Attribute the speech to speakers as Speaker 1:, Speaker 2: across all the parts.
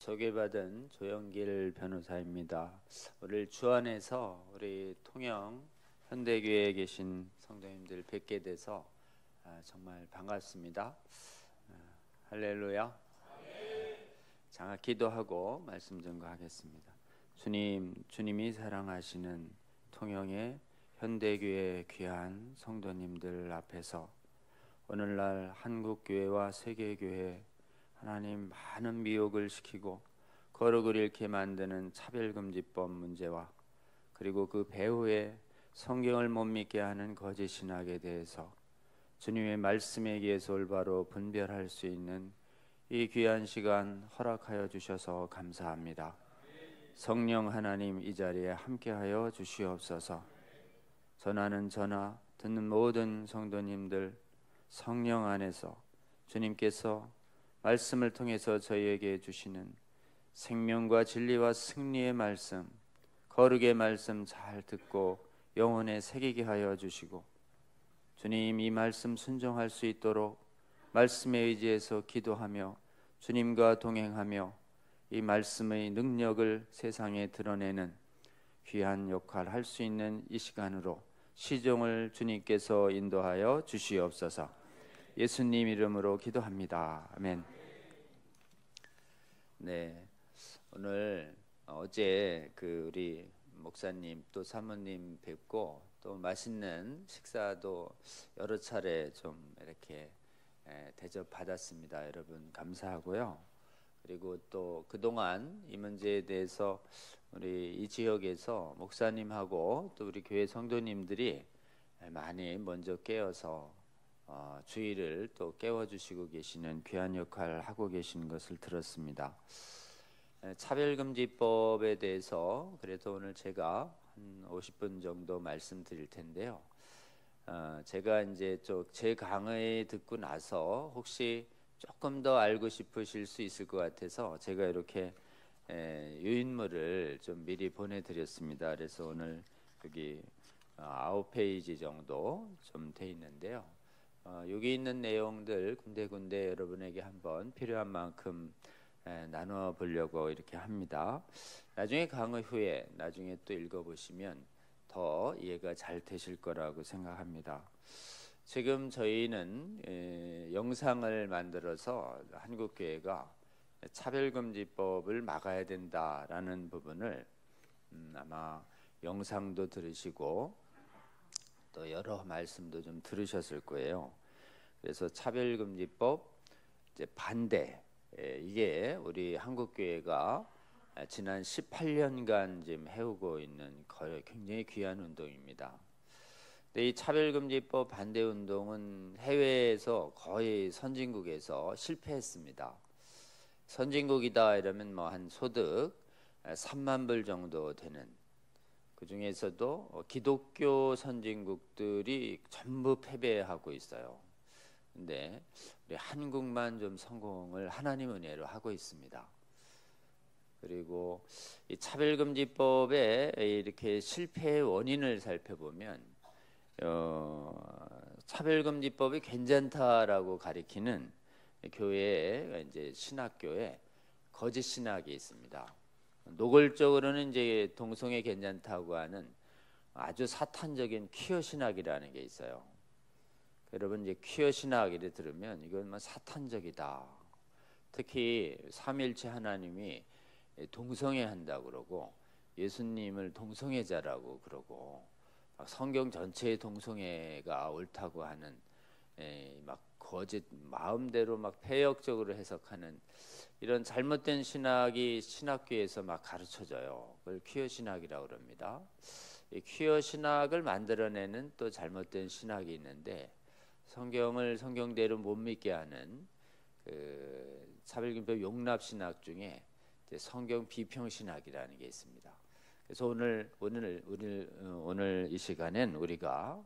Speaker 1: 소개받은 조영길 변호사입니다. 오늘 주안에서 우리 통영 현대교회에 계신 성도님들 뵙게 돼서 정말 반갑습니다. 할렐루야. 장학 기도하고 말씀 전가하겠습니다. 주님이 사랑하시는 통영의 현대교회 귀한 성도님들 앞에서 오늘날 한국교회와 세계교회 하나님 많은 미혹을 시키고 거룩을 잃게 만드는 차별금지법 문제와 그리고 그 배후에 성경을 못 믿게 하는 거짓 신학에 대해서 주님의 말씀에 의해서 올바로 분별할 수 있는 이 귀한 시간 허락하여 주셔서 감사합니다. 성령 하나님 이 자리에 함께하여 주시옵소서. 전하는 전하 듣는 모든 성도님들 성령 안에서 주님께서 말씀을 통해서 저희에게 주시는 생명과 진리와 승리의 말씀, 거룩의 말씀 잘 듣고 영혼에 새기게 하여 주시고 주님 이 말씀 순종할 수 있도록 말씀에 의지해서 기도하며 주님과 동행하며 이 말씀의 능력을 세상에 드러내는 귀한 역할 할 수 있는 이 시간으로 시종을 주님께서 인도하여 주시옵소서. 예수님 이름으로 기도합니다. 아멘. 네, 오늘 어제 우리 목사님 또 사모님 뵙고 또 맛있는 식사도 여러 차례 좀 이렇게 대접 받았습니다. 여러분 감사하고요. 그리고 또 그동안 이 문제에 대해서 우리 이 지역에서 목사님하고 또 우리 교회 성도님들이 많이 먼저 깨어서 주의를 또 깨워주시고 계시는 귀한 역할을 하고 계시는 것을 들었습니다. 차별금지법에 대해서 그래서 오늘 제가 한 50분 정도 말씀드릴 텐데요. 제가 이제 제 강의 듣고 나서 혹시 조금 더 알고 싶으실 수 있을 것 같아서 제가 이렇게 유인물을 좀 미리 보내드렸습니다. 그래서 오늘 여기 9페이지 정도 좀 돼 있는데요. 여기 있는 내용들 군데군데 여러분에게 한번 필요한 만큼 나눠 보려고 이렇게 합니다. 나중에 강의 후에 나중에 또 읽어보시면 더 이해가 잘 되실 거라고 생각합니다. 지금 저희는 영상을 만들어서 한국교회가 차별금지법을 막아야 된다라는 부분을 아마 영상도 들으시고 또 여러 말씀도 좀 들으셨을 거예요. 그래서 차별금지법 이제 반대 이게 우리 한국교회가 지난 18년간 지금 해오고 있는 굉장히 귀한 운동입니다. 근데 이 차별금지법 반대 운동은 해외에서 거의 선진국에서 실패했습니다. 선진국이다 이러면 뭐 한 소득 3만 불 정도 되는 그 중에서도 기독교 선진국들이 전부 패배하고 있어요. 근데 우리 한국만 좀 성공을 하나님 은혜로 하고 있습니다. 그리고 이 차별금지법의 이렇게 실패의 원인을 살펴보면 차별금지법이 괜찮다라고 가리키는 교회에 이제 신학교에 거짓 신학이 있습니다. 노골적으로는 이제 동성애 괜찮다고 하는 아주 사탄적인 퀴어 신학이라는 게 있어요. 여러분 이제 퀴어 신학을 들으면 이건 뭐 사탄적이다. 특히 삼일체 하나님이 동성애 한다고 그러고 예수님을 동성애자라고 그러고 성경 전체의 동성애가 옳다고 하는 막 거짓 마음대로 막 폐역적으로 해석하는 이런 잘못된 신학이 신학교에서 막 가르쳐져요. 그걸 퀴어 신학이라고 그럽니다. 이 퀴어 신학을 만들어내는 또 잘못된 신학이 있는데 성경을 성경대로 못 믿게 하는 차별금지법 용납 신학 중에 이제 성경 비평 신학이라는 게 있습니다. 그래서 오늘 이 시간엔 우리가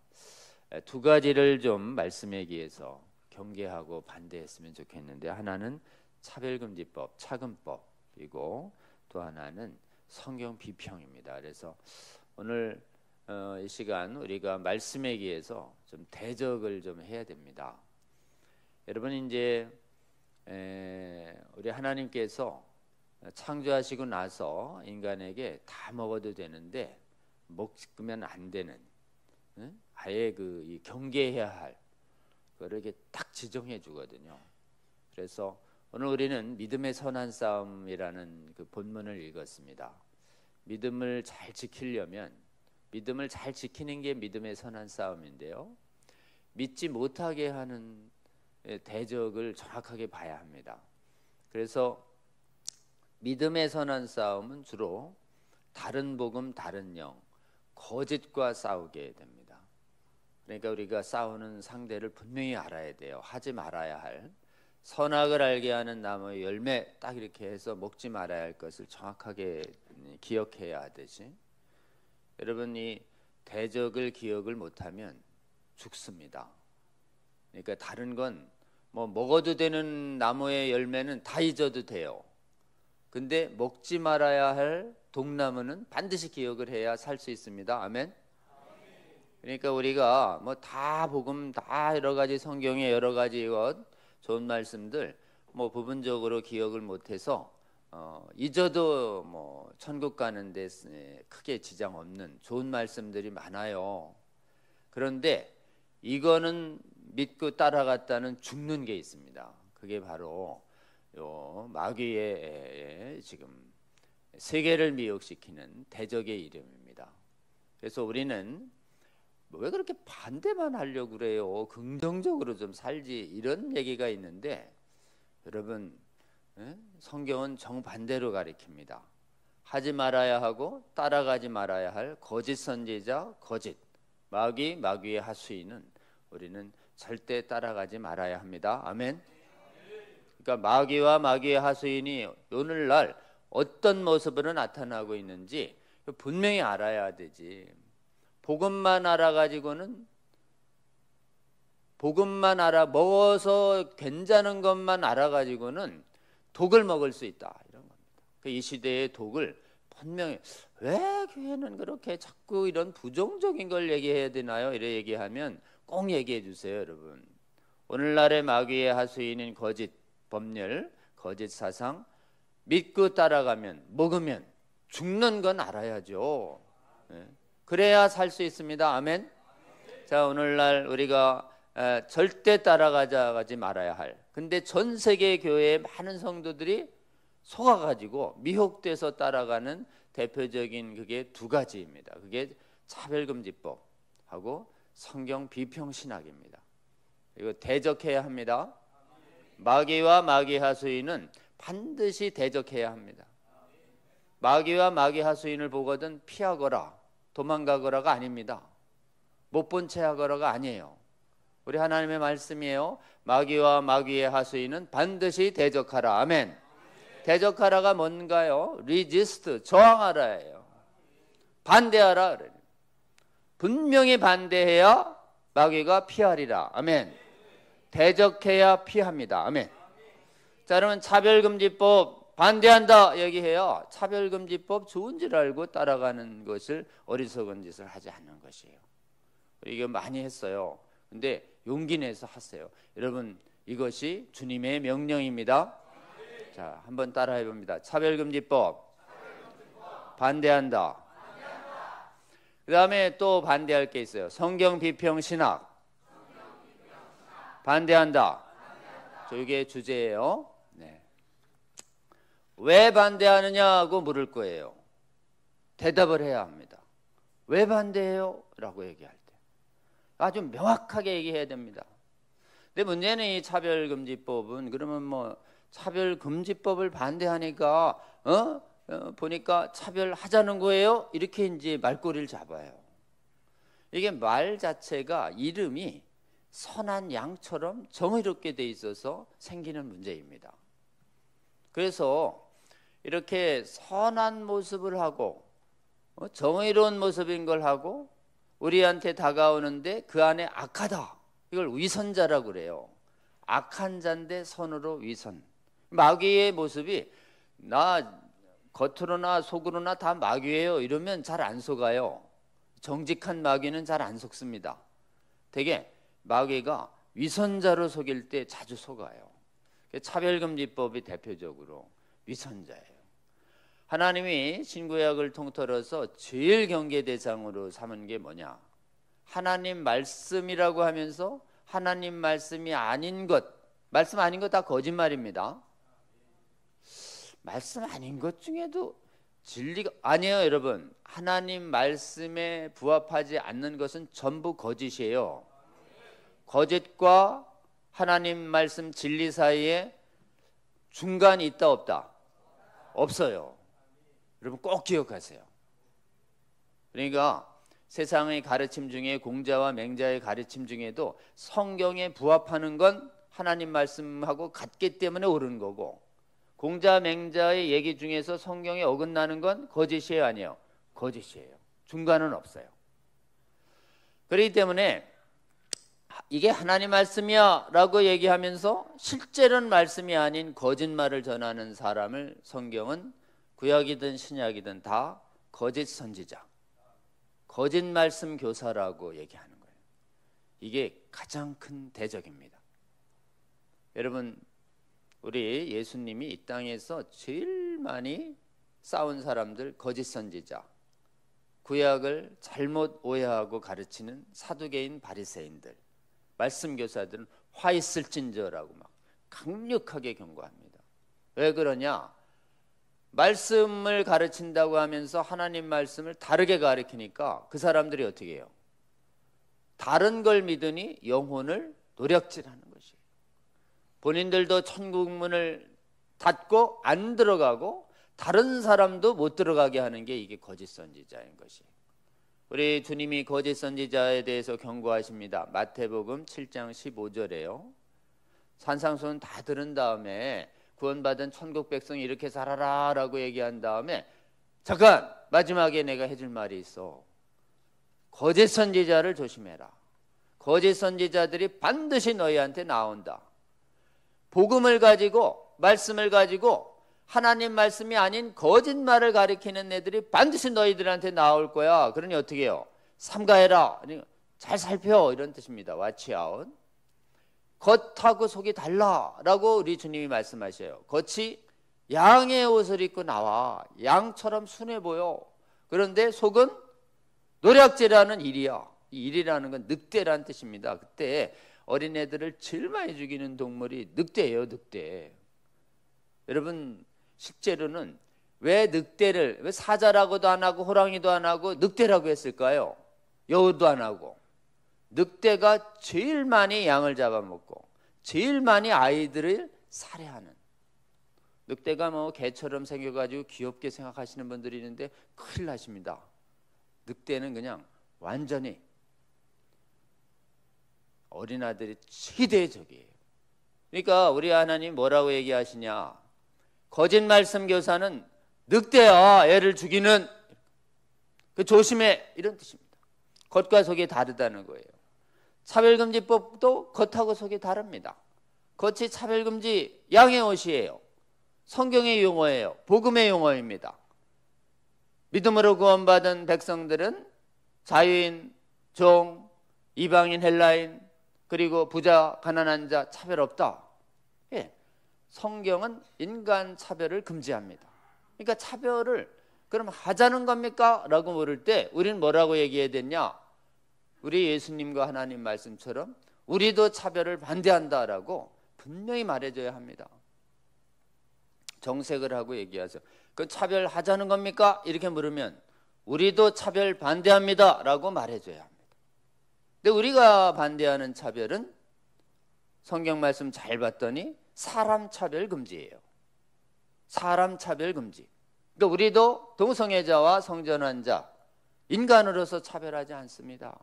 Speaker 1: 두 가지를 좀 말씀에 의해서 경계하고 반대했으면 좋겠는데 하나는 차별금지법, 차금법이고 또 하나는 성경 비평입니다. 그래서 오늘 이 시간 우리가 말씀에 의해서 좀 대적을 좀 해야 됩니다. 여러분 이제 우리 하나님께서 창조하시고 나서 인간에게 다 먹어도 되는데 먹으면 안 되는, 아예 이 경계해야 할 그걸 이렇게 딱 지정해 주거든요. 그래서 오늘 우리는 믿음의 선한 싸움이라는 그 본문을 읽었습니다. 믿음을 잘 지키려면, 믿음을 잘 지키는 게 믿음의 선한 싸움인데요, 믿지 못하게 하는 대적을 정확하게 봐야 합니다. 그래서 믿음의 선한 싸움은 주로 다른 복음, 다른 영, 거짓과 싸우게 됩니다. 그러니까 우리가 싸우는 상대를 분명히 알아야 돼요. 하지 말아야 할, 선악을 알게 하는 나무의 열매 딱 이렇게 해서 먹지 말아야 할 것을 정확하게 기억해야 하듯이, 여러분 이 대적을 기억을 못하면 죽습니다. 그러니까 다른 건 뭐 먹어도 되는 나무의 열매는 다 잊어도 돼요. 근데 먹지 말아야 할 독나무는 반드시 기억을 해야 살 수 있습니다. 아멘. 그러니까 우리가 뭐 다 복음, 다 여러 가지 성경의 여러 가지 좋은 말씀들 뭐 부분적으로 기억을 못해서 잊어도 뭐 천국 가는 데 크게 지장 없는 좋은 말씀들이 많아요. 그런데 이거는 믿고 따라갔다는 죽는 게 있습니다. 그게 바로 요 마귀의 지금 세계를 미혹시키는 대적의 이름입니다. 그래서 우리는 왜 그렇게 반대만 하려고 그래요? 긍정적으로 좀 살지, 이런 얘기가 있는데, 여러분 성경은 정반대로 가리킵니다. 하지 말아야 하고 따라가지 말아야 할 거짓 선지자, 거짓 마귀, 마귀의 하수인은 우리는 절대 따라가지 말아야 합니다. 아멘. 그러니까 마귀와 마귀의 하수인이 오늘날 어떤 모습으로 나타나고 있는지 분명히 알아야 되지. 복음만 알아가지고는, 복음만 먹어서 괜찮은 것만 알아가지고는 독을 먹을 수 있다, 이런 겁니다. 이 시대의 독을 분명히, 왜 교회는 그렇게 자꾸 이런 부정적인 걸 얘기해야 되나요? 이래 얘기하면 꼭 얘기해 주세요, 여러분. 오늘날의 마귀의 하수인인 거짓 법률, 거짓 사상 믿고 따라가면, 먹으면 죽는 건 알아야죠. 그래야 살 수 있습니다. 아멘. 자, 오늘날 우리가 절대 따라가지 말아야 할, 근데 전 세계 교회의 많은 성도들이 속아가지고 미혹돼서 따라가는 대표적인 그게 두 가지입니다. 그게 차별금지법하고 성경 비평신학입니다. 이거 대적해야 합니다. 마귀와 마귀 하수인은 반드시 대적해야 합니다. 마귀와 마귀 하수인을 보거든 피하거라, 도망가거라가 아닙니다. 못 본 채 하거라가 아니에요. 우리 하나님의 말씀이에요. 마귀와 마귀의 하수인은 반드시 대적하라. 아멘. 대적하라가 뭔가요? resist, 저항하라예요. 반대하라 그래요. 분명히 반대해야 마귀가 피하리라. 아멘. 대적해야 피합니다. 아멘. 자, 그러면 차별금지법 반대한다 얘기해요. 차별금지법 좋은 줄 알고 따라가는 것을 어리석은 짓을 하지 않는 것이에요. 이거 많이 했어요. 근데 용기 내서 하세요. 여러분, 이것이 주님의 명령입니다. 자, 한번 따라해 봅니다. 차별금지법 반대한다. 그 다음에 또 반대할 게 있어요. 성경 비평 신학 반대한다. 이게 주제예요. 네. 왜 반대하느냐고 물을 거예요. 대답을 해야 합니다. 왜 반대해요? 라고 얘기할 때 아주 명확하게 얘기해야 됩니다. 근데 문제는 이 차별금지법은, 그러면 뭐 차별금지법을 반대하니까 보니까 차별하자는 거예요? 이렇게 이제 말꼬리를 잡아요. 이게 말 자체가 이름이 선한 양처럼 정의롭게 돼 있어서 생기는 문제입니다. 그래서 이렇게 선한 모습을 하고 정의로운 모습인 걸 하고 우리한테 다가오는데 그 안에 악하다, 이걸 위선자라고 그래요. 악한 자인데 선으로 위선. 마귀의 모습이 나 겉으로나 속으로나 다 마귀예요 이러면 잘 안 속아요. 정직한 마귀는 잘 안 속습니다. 되게 마귀가 위선자로 속일 때 자주 속아요. 차별금지법이 대표적으로 위선자예요. 하나님이 신구약을 통틀어서 제일 경계 대상으로 삼은 게 뭐냐? 하나님 말씀이라고 하면서 하나님 말씀이 아닌 것, 말씀 아닌 것 다 거짓말입니다. 말씀 아닌 것 중에도 진리가 아니에요, 여러분. 하나님 말씀에 부합하지 않는 것은 전부 거짓이에요. 거짓과 하나님 말씀 진리 사이에 중간이 있다 없다? 없어요. 여러분 꼭 기억하세요. 그러니까 세상의 가르침 중에 공자와 맹자의 가르침 중에도 성경에 부합하는 건 하나님 말씀하고 같기 때문에 옳은 거고, 공자 맹자의 얘기 중에서 성경에 어긋나는 건 거짓이에요, 아니에요? 거짓이에요. 중간은 없어요. 그렇기 때문에 이게 하나님 말씀이야 라고 얘기하면서 실제로는 말씀이 아닌 거짓말을 전하는 사람을 성경은 구약이든 신약이든 다 거짓 선지자, 거짓 말씀 교사라고 얘기하는 거예요. 이게 가장 큰 대적입니다. 여러분, 우리 예수님이 이 땅에서 제일 많이 싸운 사람들, 거짓 선지자, 구약을 잘못 오해하고 가르치는 사두개인 바리새인들, 말씀 교사들은 화 있을진저라고 막 강력하게 경고합니다. 왜 그러냐? 말씀을 가르친다고 하면서 하나님 말씀을 다르게 가르치니까 그 사람들이 어떻게 해요? 다른 걸 믿으니 영혼을 노략질하는 것이에요. 본인들도 천국문을 닫고 안 들어가고 다른 사람도 못 들어가게 하는 게 이게 거짓 선지자인 것이에요. 우리 주님이 거짓 선지자에 대해서 경고하십니다. 마태복음 7장 15절에요. 산상수훈 다 들은 다음에 구원받은 천국 백성이 이렇게 살아라 라고 얘기한 다음에 잠깐 마지막에 내가 해줄 말이 있어. 거짓 선지자를 조심해라. 거짓 선지자들이 반드시 너희한테 나온다. 복음을 가지고 말씀을 가지고 하나님 말씀이 아닌 거짓말을 가리키는 애들이 반드시 너희들한테 나올 거야. 그러니 어떻게 해요? 삼가해라. 잘 살펴 이런 뜻입니다. Watch out. 겉하고 속이 달라라고 우리 주님이 말씀하셔요. 겉이 양의 옷을 입고 나와. 양처럼 순해 보여. 그런데 속은 노략질하는 일이야. 이 일이라는 건 늑대라는 뜻입니다. 그때 어린애들을 제일 많이 죽이는 동물이 늑대예요. 늑대. 여러분 실제로는 왜 늑대를, 왜 사자라고도 안 하고 호랑이도 안 하고 늑대라고 했을까요? 여우도 안 하고. 늑대가 제일 많이 양을 잡아먹고 제일 많이 아이들을 살해하는. 늑대가 뭐 개처럼 생겨가지고 귀엽게 생각하시는 분들이 있는데 큰일 나십니다. 늑대는 그냥 완전히 어린아들이 최대의 적이에요. 그러니까 우리 하나님 뭐라고 얘기하시냐? 거짓 말씀 교사는 늑대야, 애를 죽이는. 그 조심해 이런 뜻입니다. 겉과 속이 다르다는 거예요. 차별금지법도 겉하고 속이 다릅니다. 겉이 차별금지 양의 옷이에요. 성경의 용어예요. 복음의 용어입니다. 믿음으로 구원받은 백성들은 자유인, 종, 이방인, 헬라인, 그리고 부자, 가난한 자 차별 없다. 예. 성경은 인간 차별을 금지합니다. 그러니까 차별을 그럼 하자는 겁니까? 라고 물을 때 우리는 뭐라고 얘기해야 되냐? 우리 예수님과 하나님 말씀처럼 우리도 차별을 반대한다라고 분명히 말해줘야 합니다. 정색을 하고 얘기하죠. 그 차별하자는 겁니까? 이렇게 물으면 우리도 차별 반대합니다 라고 말해줘야 합니다. 근데 우리가 반대하는 차별은 성경 말씀 잘 봤더니 사람 차별 금지예요. 사람 차별 금지. 그러니까 우리도 동성애자와 성전환 자, 인간으로서 차별하지 않습니다.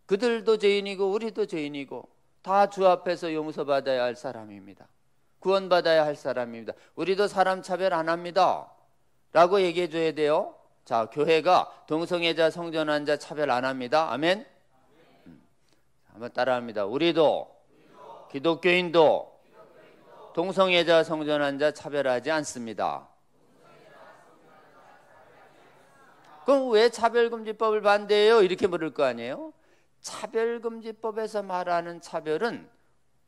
Speaker 1: 그들도 죄인이고 우리도 죄인이고 다 주 앞에서 용서받아야 할 사람입니다. 구원받아야 할 사람입니다. 우리도 사람 차별 안 합니다 라고 얘기해 줘야 돼요. 자, 교회가 동성애자, 성전환자 차별 안 합니다. 아멘. 한번 따라합니다. 우리도 기독교인도 동성애자, 성전환자 차별하지 않습니다. 그럼 왜 차별금지법을 반대해요? 이렇게 물을 거 아니에요? 차별금지법에서 말하는 차별은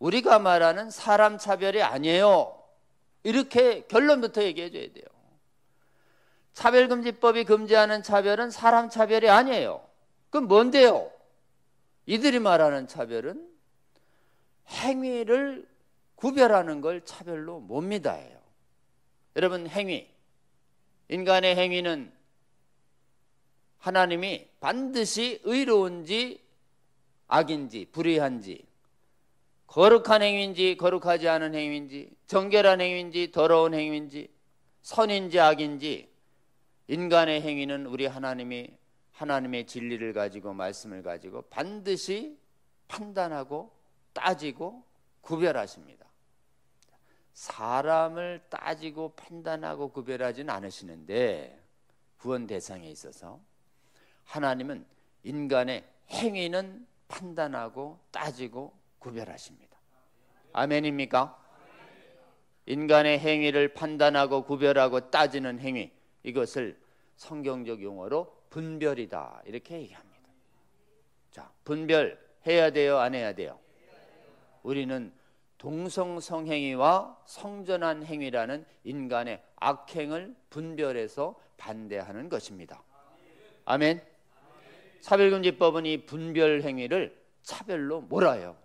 Speaker 1: 우리가 말하는 사람 차별이 아니에요. 이렇게 결론부터 얘기해 줘야 돼요. 차별금지법이 금지하는 차별은 사람 차별이 아니에요. 그럼 뭔데요? 이들이 말하는 차별은 행위를 구별하는 걸 차별로 못 믿어요. 여러분, 행위, 인간의 행위는 하나님이 반드시 의로운지 악인지 불의한지, 거룩한 행위인지 거룩하지 않은 행위인지, 정결한 행위인지 더러운 행위인지, 선인지 악인지, 인간의 행위는 우리 하나님이 하나님의 진리를 가지고 말씀을 가지고 반드시 판단하고 따지고 구별하십니다. 사람을 따지고 판단하고 구별하지는 않으시는데, 구원 대상에 있어서 하나님은 인간의 행위는 판단하고 따지고 구별하십니다. 아멘입니까? 인간의 행위를 판단하고 구별하고 따지는 행위, 이것을 성경적 용어로 분별이다, 이렇게 얘기합니다. 자, 분별해야 돼요, 안 해야 돼요? 우리는 동성성행위와 성전한 행위라는 인간의 악행을 분별해서 반대하는 것입니다. 아멘. 차별금지법은 이 분별 행위를 차별로 몰아요.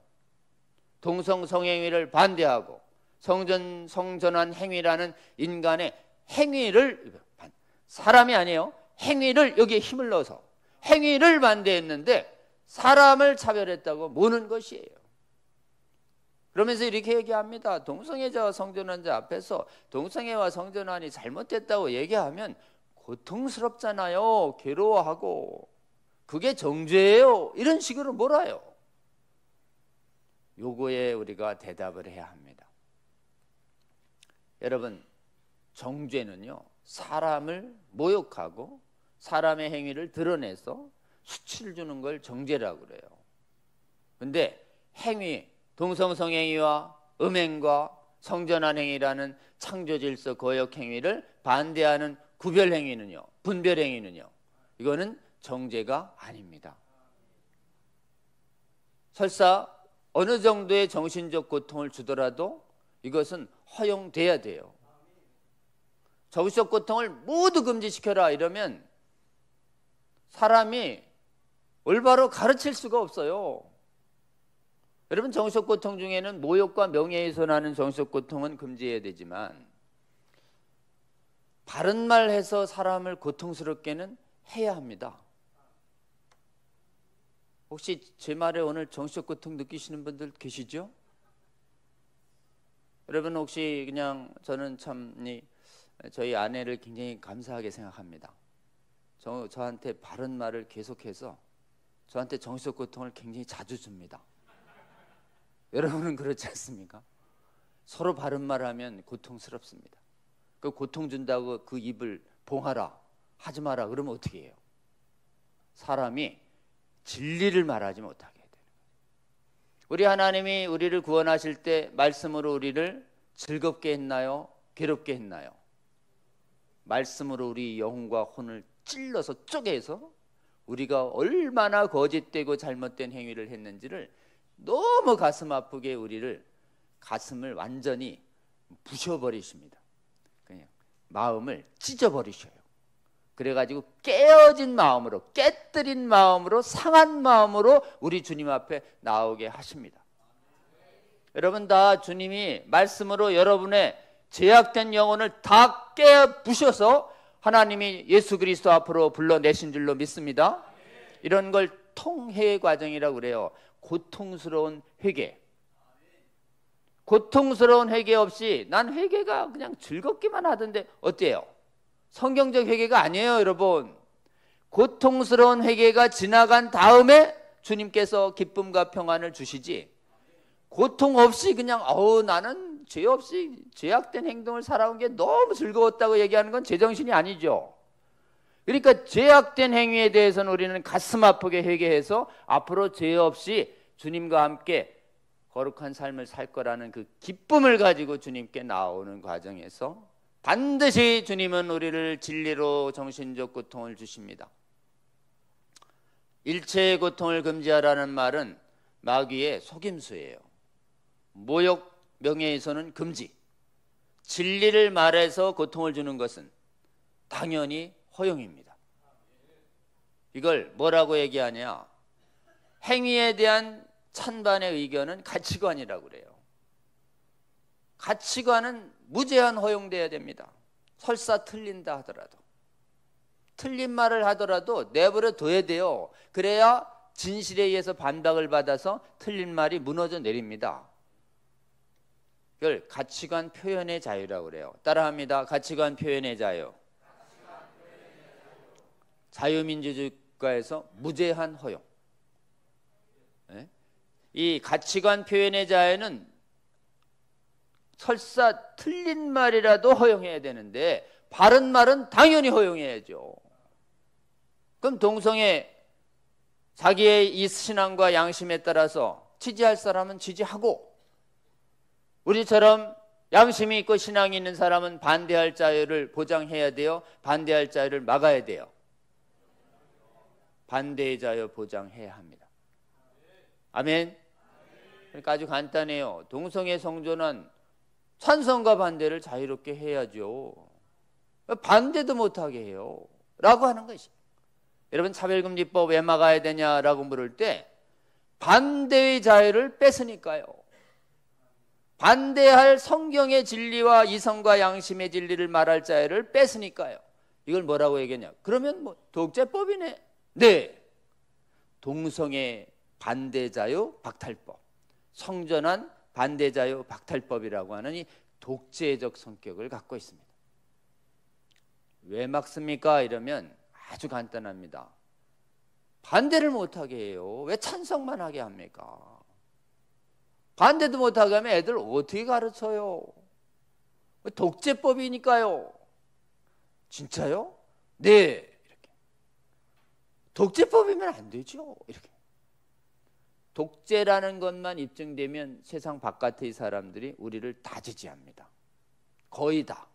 Speaker 1: 동성성행위를 반대하고 성전한 행위라는 인간의 행위를, 사람이 아니에요, 행위를, 여기에 힘을 넣어서 행위를 반대했는데 사람을 차별했다고 모는 것이에요. 그러면서 이렇게 얘기합니다. 동성애자와 성전환자 앞에서 동성애와 성전환이 잘못됐다고 얘기하면 고통스럽잖아요. 괴로워하고. 그게 정죄예요. 이런 식으로 몰아요. 요거에 우리가 대답을 해야 합니다. 여러분, 정죄는요, 사람을 모욕하고 사람의 행위를 드러내서 수치를 주는 걸 정죄라고 그래요. 근데 행위, 동성성행위와 음행과 성전환 행위라는 창조질서 거역 행위를 반대하는 구별 행위는요, 분별 행위는요, 이거는 정죄가 아닙니다. 설사 어느 정도의 정신적 고통을 주더라도 이것은 허용돼야 돼요. 정신적 고통을 모두 금지시켜라 이러면 사람이 올바로 가르칠 수가 없어요. 여러분, 정신적 고통 중에는 모욕과 명예훼손하는 정신적 고통은 금지해야 되지만 바른 말 해서 사람을 고통스럽게는 해야 합니다. 혹시 제 말에 오늘 정신적 고통 느끼시는 분들 계시죠? 여러분, 혹시 그냥 저는 참 저희 아내를 굉장히 감사하게 생각합니다. 저한테 바른 말을 계속해서 저한테 정신적 고통을 굉장히 자주 줍니다. 여러분은 그렇지 않습니까? 서로 바른 말하면 고통스럽습니다. 그 고통 준다고 그 입을 봉하라, 하지 마라 그러면 어떻게 해요? 사람이 진리를 말하지 못하게 되는 거예요. 우리 하나님이 우리를 구원하실 때 말씀으로 우리를 즐겁게 했나요? 괴롭게 했나요? 말씀으로 우리 영혼과 혼을 찔러서 쪼개서 우리가 얼마나 거짓되고 잘못된 행위를 했는지를 너무 가슴 아프게 우리를 가슴을 완전히 부셔버리십니다. 그냥 마음을 찢어버리셔요. 그래가지고 깨어진 마음으로, 깨뜨린 마음으로, 상한 마음으로 우리 주님 앞에 나오게 하십니다. 여러분, 다 주님이 말씀으로 여러분의 제약된 영혼을 다 깨 부셔서 하나님이 예수 그리스도 앞으로 불러내신 줄로 믿습니다. 이런 걸 통회 과정이라고 그래요. 고통스러운 회개. 고통스러운 회개 없이 난 회개가 그냥 즐겁기만 하던데 어때요? 성경적 회개가 아니에요, 여러분. 고통스러운 회개가 지나간 다음에 주님께서 기쁨과 평안을 주시지, 고통 없이 그냥 나는 죄 없이 죄악된 행동을 살아온 게 너무 즐거웠다고 얘기하는 건 제정신이 아니죠. 그러니까 죄악된 행위에 대해서는 우리는 가슴 아프게 회개해서 앞으로 죄 없이 주님과 함께 거룩한 삶을 살 거라는 그 기쁨을 가지고 주님께 나오는 과정에서 반드시 주님은 우리를 진리로 정신적 고통을 주십니다. 일체의 고통을 금지하라는 말은 마귀의 속임수예요. 모욕, 명예훼손은 금지. 진리를 말해서 고통을 주는 것은 당연히 허용입니다. 이걸 뭐라고 얘기하냐? 행위에 대한 찬반의 의견은 가치관이라고 그래요. 가치관은 무제한 허용돼야 됩니다. 설사 틀린다 하더라도, 틀린 말을 하더라도 내버려 둬야 돼요. 그래야 진실에 의해서 반박을 받아서 틀린 말이 무너져 내립니다. 이걸 가치관 표현의 자유라고 그래요. 따라합니다. 가치관 표현의 자유. 자유민주주의 국가에서 무제한 허용. 이 가치관 표현의 자유는 설사 틀린 말이라도 허용해야 되는데 바른 말은 당연히 허용해야죠. 그럼 동성애 자기의 이 신앙과 양심에 따라서 지지할 사람은 지지하고, 우리처럼 양심이 있고 신앙이 있는 사람은 반대할 자유를 보장해야 돼요? 반대할 자유를 막아야 돼요? 반대의 자유 보장해야 합니다. 아멘. 그러니까 아주 간단해요. 동성애 성전은 찬성과 반대를 자유롭게 해야죠. 반대도 못하게 해요 라고 하는 것이. 여러분, 차별금지법 왜 막아야 되냐라고 물을 때 반대의 자유를 뺏으니까요. 반대할 성경의 진리와 이성과 양심의 진리를 말할 자유를 뺏으니까요. 이걸 뭐라고 얘기했냐? 그러면 뭐 독재법이네. 네, 동성애 반대 자유 박탈법, 성전환 반대 자유 박탈법이라고 하는 이 독재적 성격을 갖고 있습니다. 왜 막습니까? 이러면 아주 간단합니다. 반대를 못하게 해요. 왜 찬성만 하게 합니까? 반대도 못하게 하면 애들 어떻게 가르쳐요? 독재법이니까요. 진짜요? 네. 이렇게. 독재법이면 안 되죠. 이렇게. 독재라는 것만 입증되면 세상 바깥의 사람들이 우리를 다 지지합니다. 거의 다.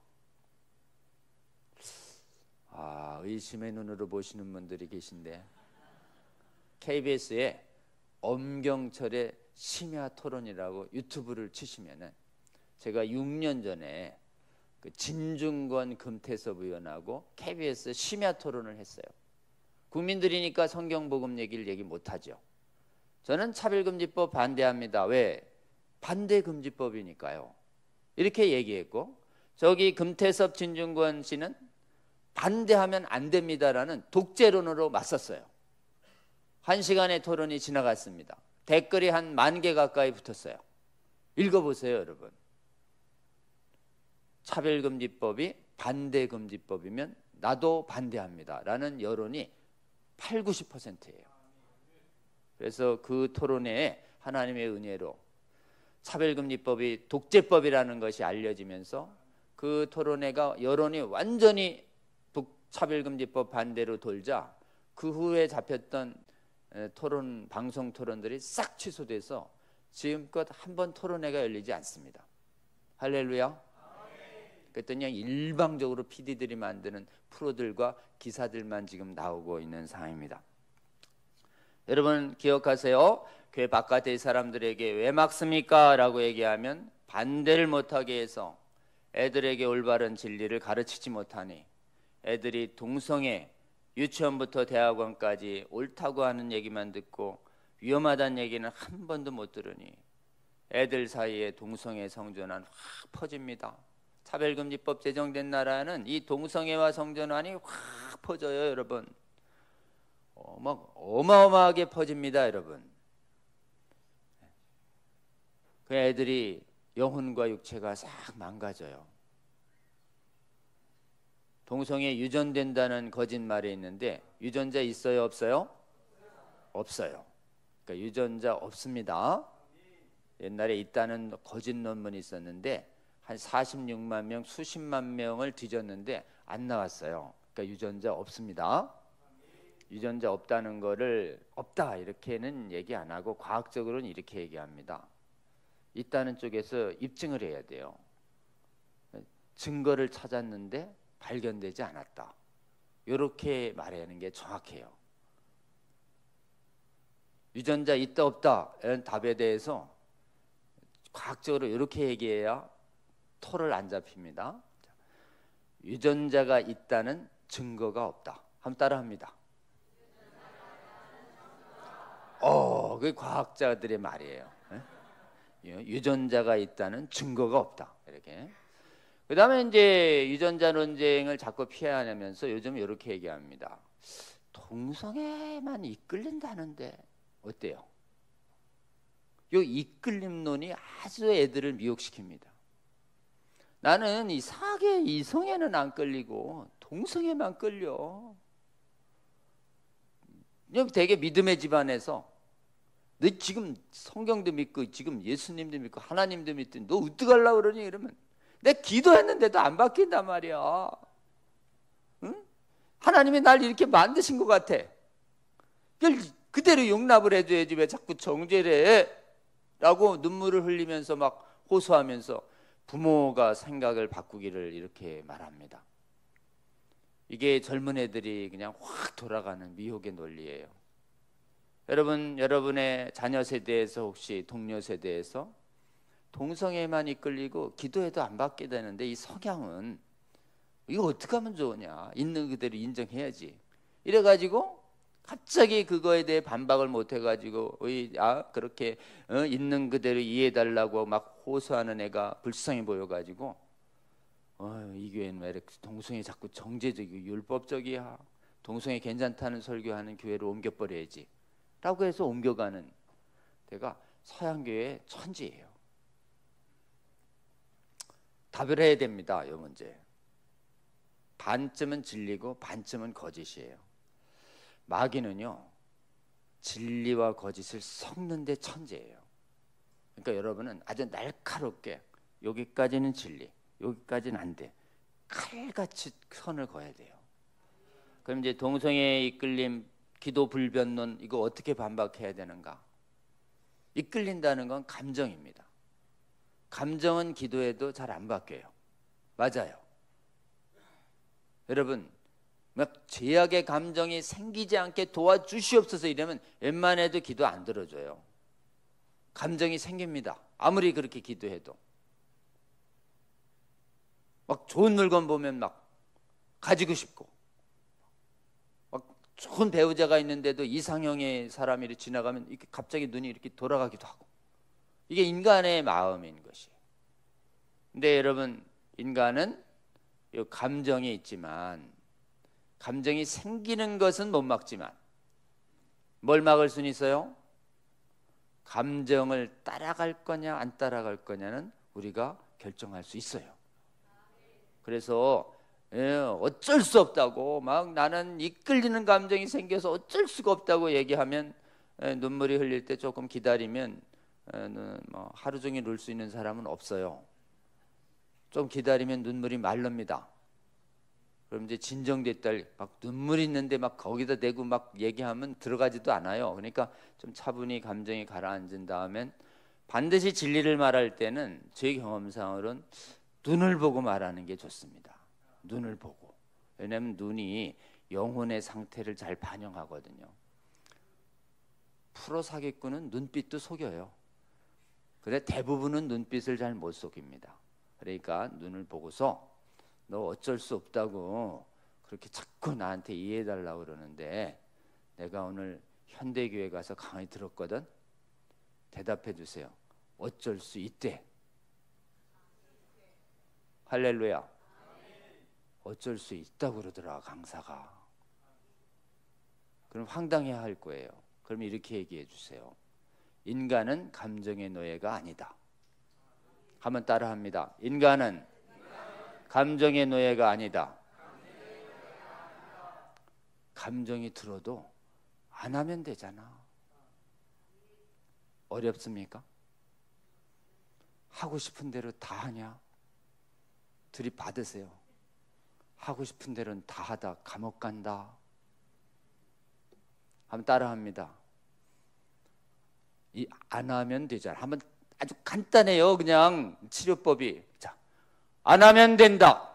Speaker 1: 의심의 눈으로 보시는 분들이 계신데, KBS에 엄경철의 심야 토론이라고 유튜브를 치시면은, 제가 6년 전에 그 진중권 금태섭 의원하고 KBS 심야 토론을 했어요. 국민들이니까 성경복음 얘기를 얘기 못하죠. 저는 차별금지법 반대합니다. 왜? 반대금지법이니까요. 이렇게 얘기했고, 저기 금태섭 진중권 씨는 반대하면 안 됩니다라는 독재론으로 맞섰어요. 1시간의 토론이 지나갔습니다. 댓글이 한 10,000개 가까이 붙었어요. 읽어보세요, 여러분. 차별금지법이 반대금지법이면 나도 반대합니다 라는 여론이 8, 90%예요. 그래서 그 토론회에 하나님의 은혜로 차별금지법이 독재법이라는 것이 알려지면서 그 토론회가 여론이 완전히 차별금지법 반대로 돌자 그 후에 잡혔던 토론, 방송 토론들이 싹 취소돼서 지금껏 한 번 토론회가 열리지 않습니다. 할렐루야. 그랬더니 일방적으로 PD들이 만드는 프로들과 기사들만 지금 나오고 있는 상황입니다. 여러분 기억하세요. 교회 바깥의 사람들에게 왜 막습니까? 라고 얘기하면 반대를 못하게 해서 애들에게 올바른 진리를 가르치지 못하니, 애들이 동성애 유치원부터 대학원까지 옳다고 하는 얘기만 듣고 위험하다는 얘기는 한 번도 못 들으니 애들 사이에 동성애 성전환 확 퍼집니다. 차별금지법 제정된 나라는 이 동성애와 성전환이 확 퍼져요. 여러분, 어마어마하게 퍼집니다. 여러분, 그 애들이 영혼과 육체가 싹 망가져요. 동성애 유전된다는 거짓말이 있는데 유전자 있어요? 없어요? 없어요. 그러니까 유전자 없습니다. 옛날에 있다는 거짓 논문이 있었는데 한 46만 명, 수십만 명을 뒤졌는데 안 나왔어요. 그러니까 유전자 없습니다. 유전자 없다는 거를 없다 이렇게는 얘기 안 하고 과학적으로는 이렇게 얘기합니다. 있다는 쪽에서 입증을 해야 돼요. 증거를 찾았는데 발견되지 않았다. 이렇게 말하는 게 정확해요. 유전자 있다 없다 이런 답에 대해서 과학적으로 이렇게 얘기해야 토를 안 잡힙니다. 유전자가 있다는 증거가 없다. 한번 따라합니다. 그게 과학자들의 말이에요. 유전자가 있다는 증거가 없다. 이렇게. 그 다음에 이제 유전자 논쟁을 자꾸 피하면서 요즘 이렇게 얘기합니다. 동성애만 이끌린다는데 어때요? 이 이끌림론이 아주 애들을 미혹시킵니다. 나는 이상하게 이성애는 안 끌리고 동성애만 끌려. 되게 믿음의 집안에서 너 지금 성경도 믿고 지금 예수님도 믿고 하나님도 믿더니 너 어떡하려고 그러니? 이러면 내가 기도했는데도 안 바뀐단 말이야. 응? 하나님이 날 이렇게 만드신 것 같아. 그걸 그대로 용납을 해줘야지 왜 자꾸 정죄를 해? 라고 눈물을 흘리면서 막 호소하면서 부모가 생각을 바꾸기를 이렇게 말합니다. 이게 젊은 애들이 그냥 확 돌아가는 미혹의 논리예요. 여러분, 여러분의 자녀 세대에서 혹시 동료 세대에서 동성애만 이끌리고 기도해도 안 받게 되는데 이 성향은 이거 어떻게 하면 좋으냐? 있는 그대로 인정해야지. 이래가지고 갑자기 그거에 대해 반박을 못 해가지고 그렇게 있는 그대로 이해해달라고 막 호소하는 애가 불쌍해 보여가지고 이 교회는 왜 이렇게 동성애 자꾸 정제적이고 율법적이야? 동성애 괜찮다는 설교하는 교회로 옮겨버려야지 라고 해서 옮겨가는 데가 서양교회의 천지예요. 답을 해야 됩니다. 이 문제. 반쯤은 진리고 반쯤은 거짓이에요. 마귀는요 진리와 거짓을 섞는 데 천재예요. 그러니까 여러분은 아주 날카롭게 여기까지는 진리, 여기까지는 안 돼. 칼같이 선을 그어야 돼요. 그럼 이제 동성애에 이끌림, 기도 불변론 이거 어떻게 반박해야 되는가? 이끌린다는 건 감정입니다. 감정은 기도해도 잘 안 바뀌어요. 맞아요. 여러분 막 죄악의 감정이 생기지 않게 도와주시옵소서 이러면 웬만해도 기도 안 들어줘요. 감정이 생깁니다. 아무리 그렇게 기도해도. 막 좋은 물건 보면 막 가지고 싶고 막 좋은 배우자가 있는데도 이상형의 사람이 이렇게 지나가면 이렇게 갑자기 눈이 이렇게 돌아가기도 하고 이게 인간의 마음인 것이. 근데 여러분 인간은 이 감정이 있지만 감정이 생기는 것은 못 막지만 뭘 막을 수는 있어요? 감정을 따라갈 거냐 안 따라갈 거냐는 우리가 결정할 수 있어요. 그래서 어쩔 수 없다고 막 나는 이끌리는 감정이 생겨서 어쩔 수가 없다고 얘기하면 눈물이 흘릴 때 조금 기다리면 뭐 하루 종일 울 수 있는 사람은 없어요. 좀 기다리면 눈물이 마릅니다. 그럼 이제 진정됐다 막 눈물이 있는데 막 거기다 대고 막 얘기하면 들어가지도 않아요. 그러니까 좀 차분히 감정이 가라앉은 다음엔 반드시 진리를 말할 때는 제 경험상으로는 눈을 보고 말하는 게 좋습니다. 눈을 보고. 왜냐하면 눈이 영혼의 상태를 잘 반영하거든요. 프로 사기꾼은 눈빛도 속여요. 근데 대부분은 눈빛을 잘 못 속입니다. 그러니까 눈을 보고서 너 어쩔 수 없다고 그렇게 자꾸 나한테 이해해달라고 그러는데 내가 오늘 현대교회 가서 강의 들었거든. 대답해 주세요. 어쩔 수 있대. 할렐루야. 어쩔 수 있다고 그러더라 강사가. 그럼 황당해야 할 거예요. 그럼 이렇게 얘기해 주세요. 인간은 감정의 노예가 아니다. 한번 따라합니다. 인간은 감정의 노예가 아니다. 감정이 들어도 안 하면 되잖아. 어렵습니까? 하고 싶은 대로 다 하냐? 들이받으세요. 하고 싶은 대로는 다 하다 감옥 간다. 한번 따라합니다. 안 하면 되잖아. 한번 아주 간단해요. 그냥 치료법이. 자, 안 하면 된다.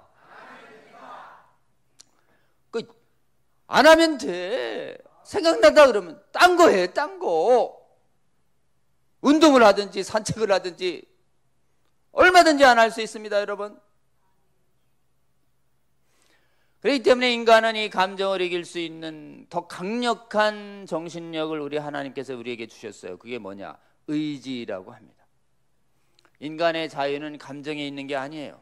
Speaker 1: 안 하면 돼. 생각나다 그러면 딴 거 해. 딴 거. 운동을 하든지 산책을 하든지 얼마든지 안 할 수 있습니다. 여러분. 그렇기 때문에 인간은 이 감정을 이길 수 있는 더 강력한 정신력을 우리 하나님께서 우리에게 주셨어요. 그게 뭐냐? 의지라고 합니다. 인간의 자유는 감정에 있는 게 아니에요.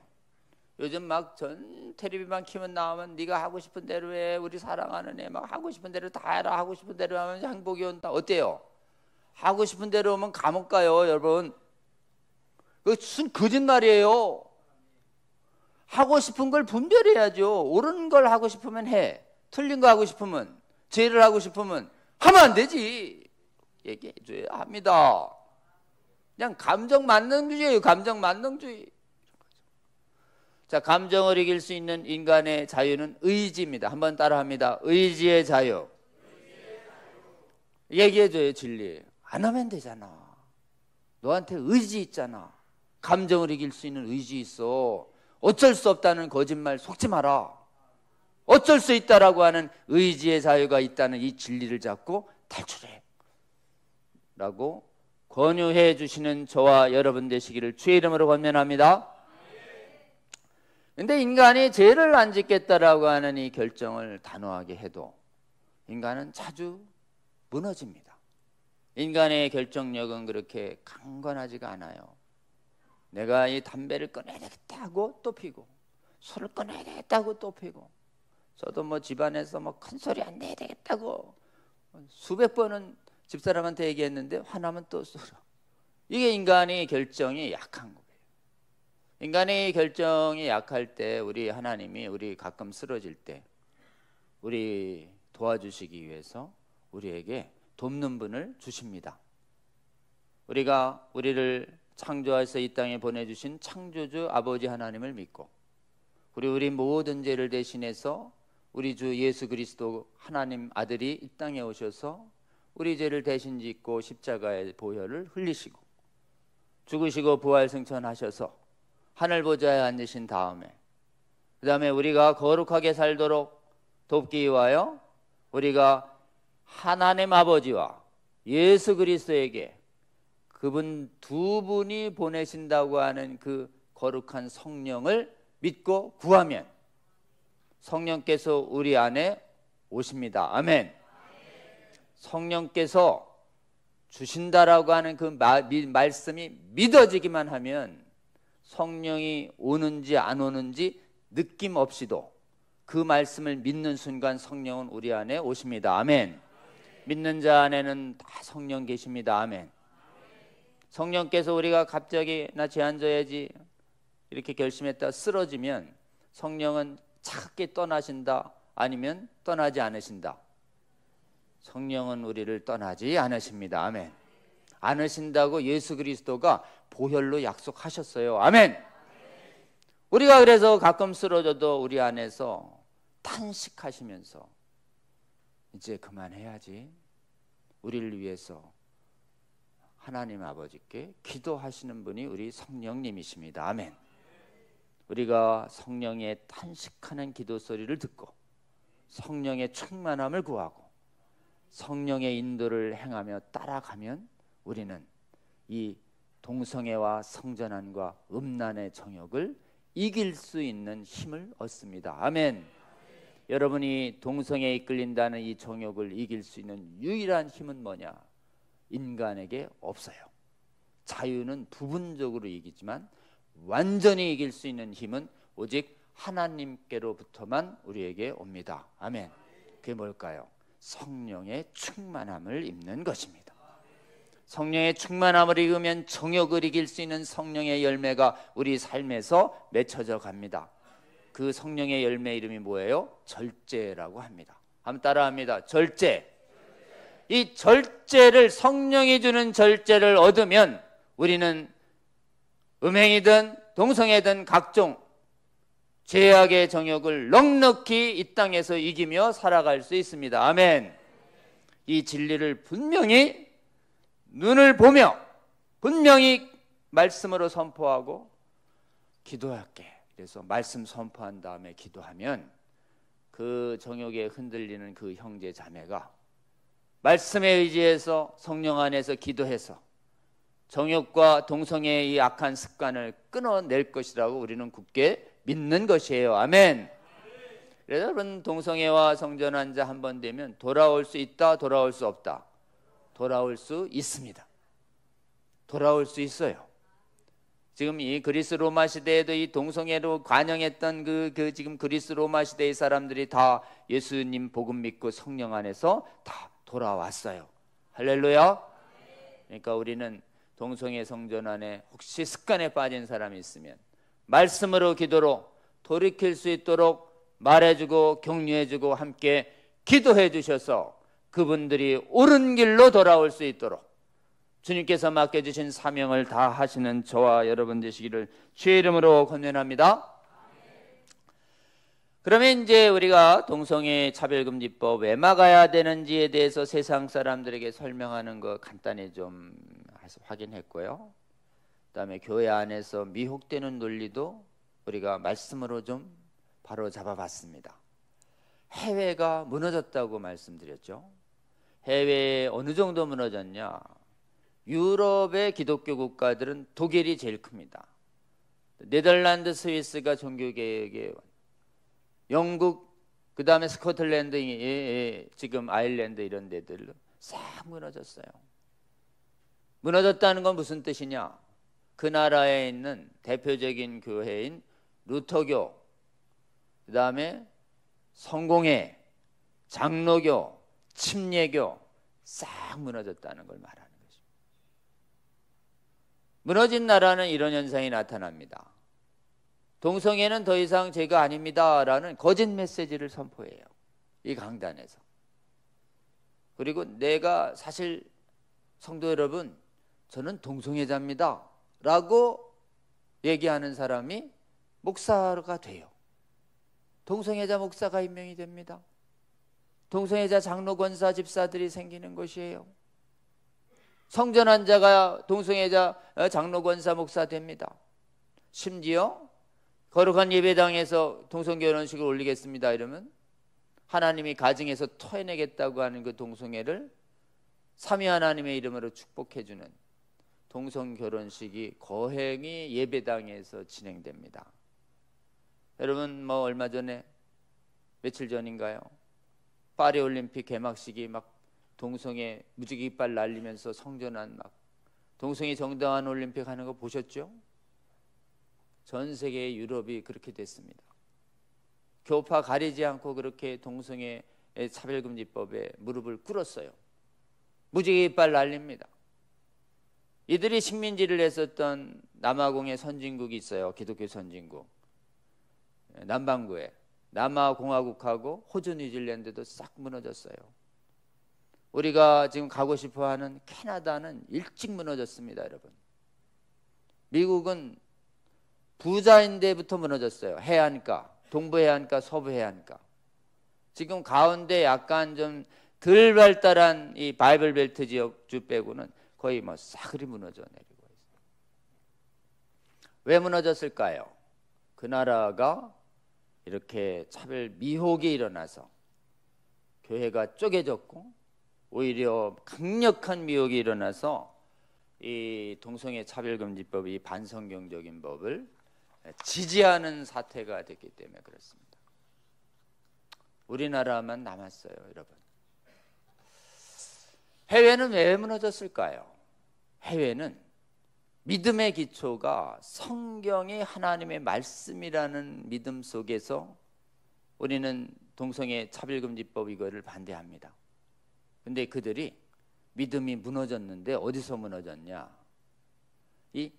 Speaker 1: 요즘 막 전 텔레비만 키면 나오면 네가 하고 싶은 대로 해, 우리 사랑하는 애 막 하고 싶은 대로 다 해라, 하고 싶은 대로 하면 행복이 온다. 어때요? 하고 싶은 대로 하면 감옥 가요, 여러분. 그거 무슨 거짓말이에요. 하고 싶은 걸 분별해야죠. 옳은 걸 하고 싶으면 해, 틀린 거 하고 싶으면, 죄를 하고 싶으면 하면 안 되지. 얘기해줘야 합니다. 그냥 감정 만능주의예요. 감정 만능주의. 자, 감정을 이길 수 있는 인간의 자유는 의지입니다. 한번 따라합니다. 의지의 자유. 얘기해줘요. 진리. 안 하면 되잖아. 너한테 의지 있잖아. 감정을 이길 수 있는 의지 있어. 어쩔 수 없다는 거짓말 속지 마라. 어쩔 수 있다라고 하는 의지의 자유가 있다는 이 진리를 잡고 탈출해 라고 권유해 주시는 저와 여러분 되시기를 주의 이름으로 권면합니다. 근데 인간이 죄를 안 짓겠다라고 하는 이 결정을 단호하게 해도 인간은 자주 무너집니다. 인간의 결정력은 그렇게 강건하지가 않아요. 내가 이 담배를 끊어야 되겠다 하고 또 피고, 술을 끊어야 되겠다고 또 피고, 저도 뭐 집안에서 뭐 큰 소리 안 내야 되겠다고 수백 번은 집사람한테 얘기했는데 화나면 또 쏘려. 이게 인간의 결정이 약한 거예요. 인간의 결정이 약할 때 우리 하나님이 우리 가끔 쓰러질 때 우리 도와주시기 위해서 우리에게 돕는 분을 주십니다. 우리가 우리를 창조하셔서 이 땅에 보내주신 창조주 아버지 하나님을 믿고 우리 모든 죄를 대신해서 우리 주 예수 그리스도 하나님 아들이 이 땅에 오셔서 우리 죄를 대신 짓고 십자가의 보혈을 흘리시고 죽으시고 부활 승천하셔서 하늘 보좌에 앉으신 다음에 그 다음에 우리가 거룩하게 살도록 돕기 위하여 우리가 하나님 아버지와 예수 그리스도에게 그분 두 분이 보내신다고 하는 그 거룩한 성령을 믿고 구하면 성령께서 우리 안에 오십니다. 아멘. 성령께서 주신다라고 하는 그 말씀이 믿어지기만 하면 성령이 오는지 안 오는지 느낌 없이도 그 말씀을 믿는 순간 성령은 우리 안에 오십니다. 아멘. 믿는 자 안에는 다 성령 계십니다. 아멘. 성령께서 우리가 갑자기 나 죄 안 져야지 이렇게 결심했다 쓰러지면 성령은 차갑게 떠나신다, 아니면 떠나지 않으신다? 성령은 우리를 떠나지 않으십니다. 아멘. 않으신다고 예수 그리스도가 보혈로 약속하셨어요. 아멘. 우리가 그래서 가끔 쓰러져도 우리 안에서 탄식하시면서 이제 그만해야지, 우리를 위해서 하나님 아버지께 기도하시는 분이 우리 성령님이십니다. 아멘. 우리가 성령의 탄식하는 기도 소리를 듣고 성령의 충만함을 구하고 성령의 인도를 행하며 따라가면 우리는 이 동성애와 성전환과 음란의 정욕을 이길 수 있는 힘을 얻습니다. 아멘. 여러분이 동성애에 이끌린다는 이 정욕을 이길 수 있는 유일한 힘은 뭐냐? 인간에게 없어요. 자유는 부분적으로 이기지만 완전히 이길 수 있는 힘은 오직 하나님께로부터만 우리에게 옵니다. 아멘. 그게 뭘까요? 성령의 충만함을 입는 것입니다. 성령의 충만함을 입으면 정욕을 이길 수 있는 성령의 열매가 우리 삶에서 맺혀져 갑니다. 그 성령의 열매 이름이 뭐예요? 절제라고 합니다. 한번 따라합니다. 절제. 이 절제를, 성령이 주는 절제를 얻으면 우리는 음행이든 동성애든 각종 죄악의 정욕을 넉넉히 이 땅에서 이기며 살아갈 수 있습니다. 아멘. 이 진리를 분명히 눈을 보며 분명히 말씀으로 선포하고 기도할게. 그래서 말씀 선포한 다음에 기도하면 그 정욕에 흔들리는 그 형제 자매가 말씀에 의지해서 성령 안에서 기도해서 정욕과 동성애의 이 악한 습관을 끊어낼 것이라고 우리는 굳게 믿는 것이에요. 아멘. 그래서 여러분 동성애와 성전환 자 한 번 되면 돌아올 수 있다, 돌아올 수 없다? 돌아올 수 있습니다. 돌아올 수 있어요. 지금 이 그리스 로마 시대에도 이 동성애로 관영했던 그 지금 그리스 로마 시대의 사람들이 다 예수님 복음 믿고 성령 안에서 다 돌아왔어요. 할렐루야. 그러니까 우리는 동성애 성전 안에 혹시 습관에 빠진 사람이 있으면 말씀으로 기도로 돌이킬 수 있도록 말해주고 격려해주고 함께 기도해 주셔서 그분들이 옳은 길로 돌아올 수 있도록 주님께서 맡겨주신 사명을 다 하시는 저와 여러분 되시기를 주의 이름으로 권면합니다. 그러면 이제 우리가 동성애 차별금지법 왜 막아야 되는지에 대해서 세상 사람들에게 설명하는 거 간단히 좀 확인했고요. 그다음에 교회 안에서 미혹되는 논리도 우리가 말씀으로 좀 바로 잡아봤습니다. 해외가 무너졌다고 말씀드렸죠. 해외에 어느 정도 무너졌냐? 유럽의 기독교 국가들은 독일이 제일 큽니다. 네덜란드, 스위스가 종교개혁에, 영국, 그 다음에 스코틀랜드, 지금 아일랜드 이런 데들로 싹 무너졌어요. 무너졌다는 건 무슨 뜻이냐? 그 나라에 있는 대표적인 교회인 루터교, 그 다음에 성공회, 장로교, 침례교 싹 무너졌다는 걸 말하는 거죠. 무너진 나라는 이런 현상이 나타납니다. 동성애는 더 이상 죄가 아닙니다 라는 거짓 메시지를 선포해요, 이 강단에서. 그리고 내가 사실 성도 여러분, 저는 동성애자입니다 라고 얘기하는 사람이 목사가 돼요. 동성애자 목사가 임명이 됩니다. 동성애자 장로, 권사, 집사들이 생기는 것이에요. 성전환 자가 동성애자 장로, 권사, 목사 됩니다. 심지어 거룩한 예배당에서 동성결혼식을 올리겠습니다 이러면 하나님이 가정에서 토해내겠다고 하는 그 동성애를 삼위 하나님의 이름으로 축복해주는 동성결혼식이 거행이 예배당에서 진행됩니다. 여러분 뭐 얼마 전에 며칠 전인가요? 파리 올림픽 개막식이 막 동성애 무지개 이빨 날리면서 성전환 막 동성애 정당한 올림픽 하는 거 보셨죠? 전 세계 유럽이 그렇게 됐습니다. 교파 가리지 않고 그렇게 동성애 차별금지법에 무릎을 꿇었어요. 무지개 이빨 날립니다. 이들이 식민지를 했었던 남아공의 선진국이 있어요. 기독교 선진국. 남반구에 남아공화국하고 호주, 뉴질랜드도 싹 무너졌어요. 우리가 지금 가고 싶어하는 캐나다는 일찍 무너졌습니다, 여러분. 미국은 부자인데부터 무너졌어요. 해안가, 동부 해안가, 서부 해안가. 지금 가운데 약간 좀 덜 발달한 이 바이블 벨트 지역주 빼고는 거의 뭐 싸그리 무너져 내리고 있어요. 왜 무너졌을까요? 그 나라가 이렇게 차별 미혹이 일어나서 교회가 쪼개졌고 오히려 강력한 미혹이 일어나서 이 동성애 차별금지법, 이 반성경적인 법을 지지하는 사태가 됐기 때문에 그렇습니다. 우리나라만 남았어요, 여러분. 해외는 왜 무너졌을까요? 해외는 믿음의 기초가 성경이 하나님의 말씀이라는 믿음 속에서 우리는 동성애 차별금지법 이거를 반대합니다. 근데 그들이 믿음이 무너졌는데 어디서 무너졌냐? 이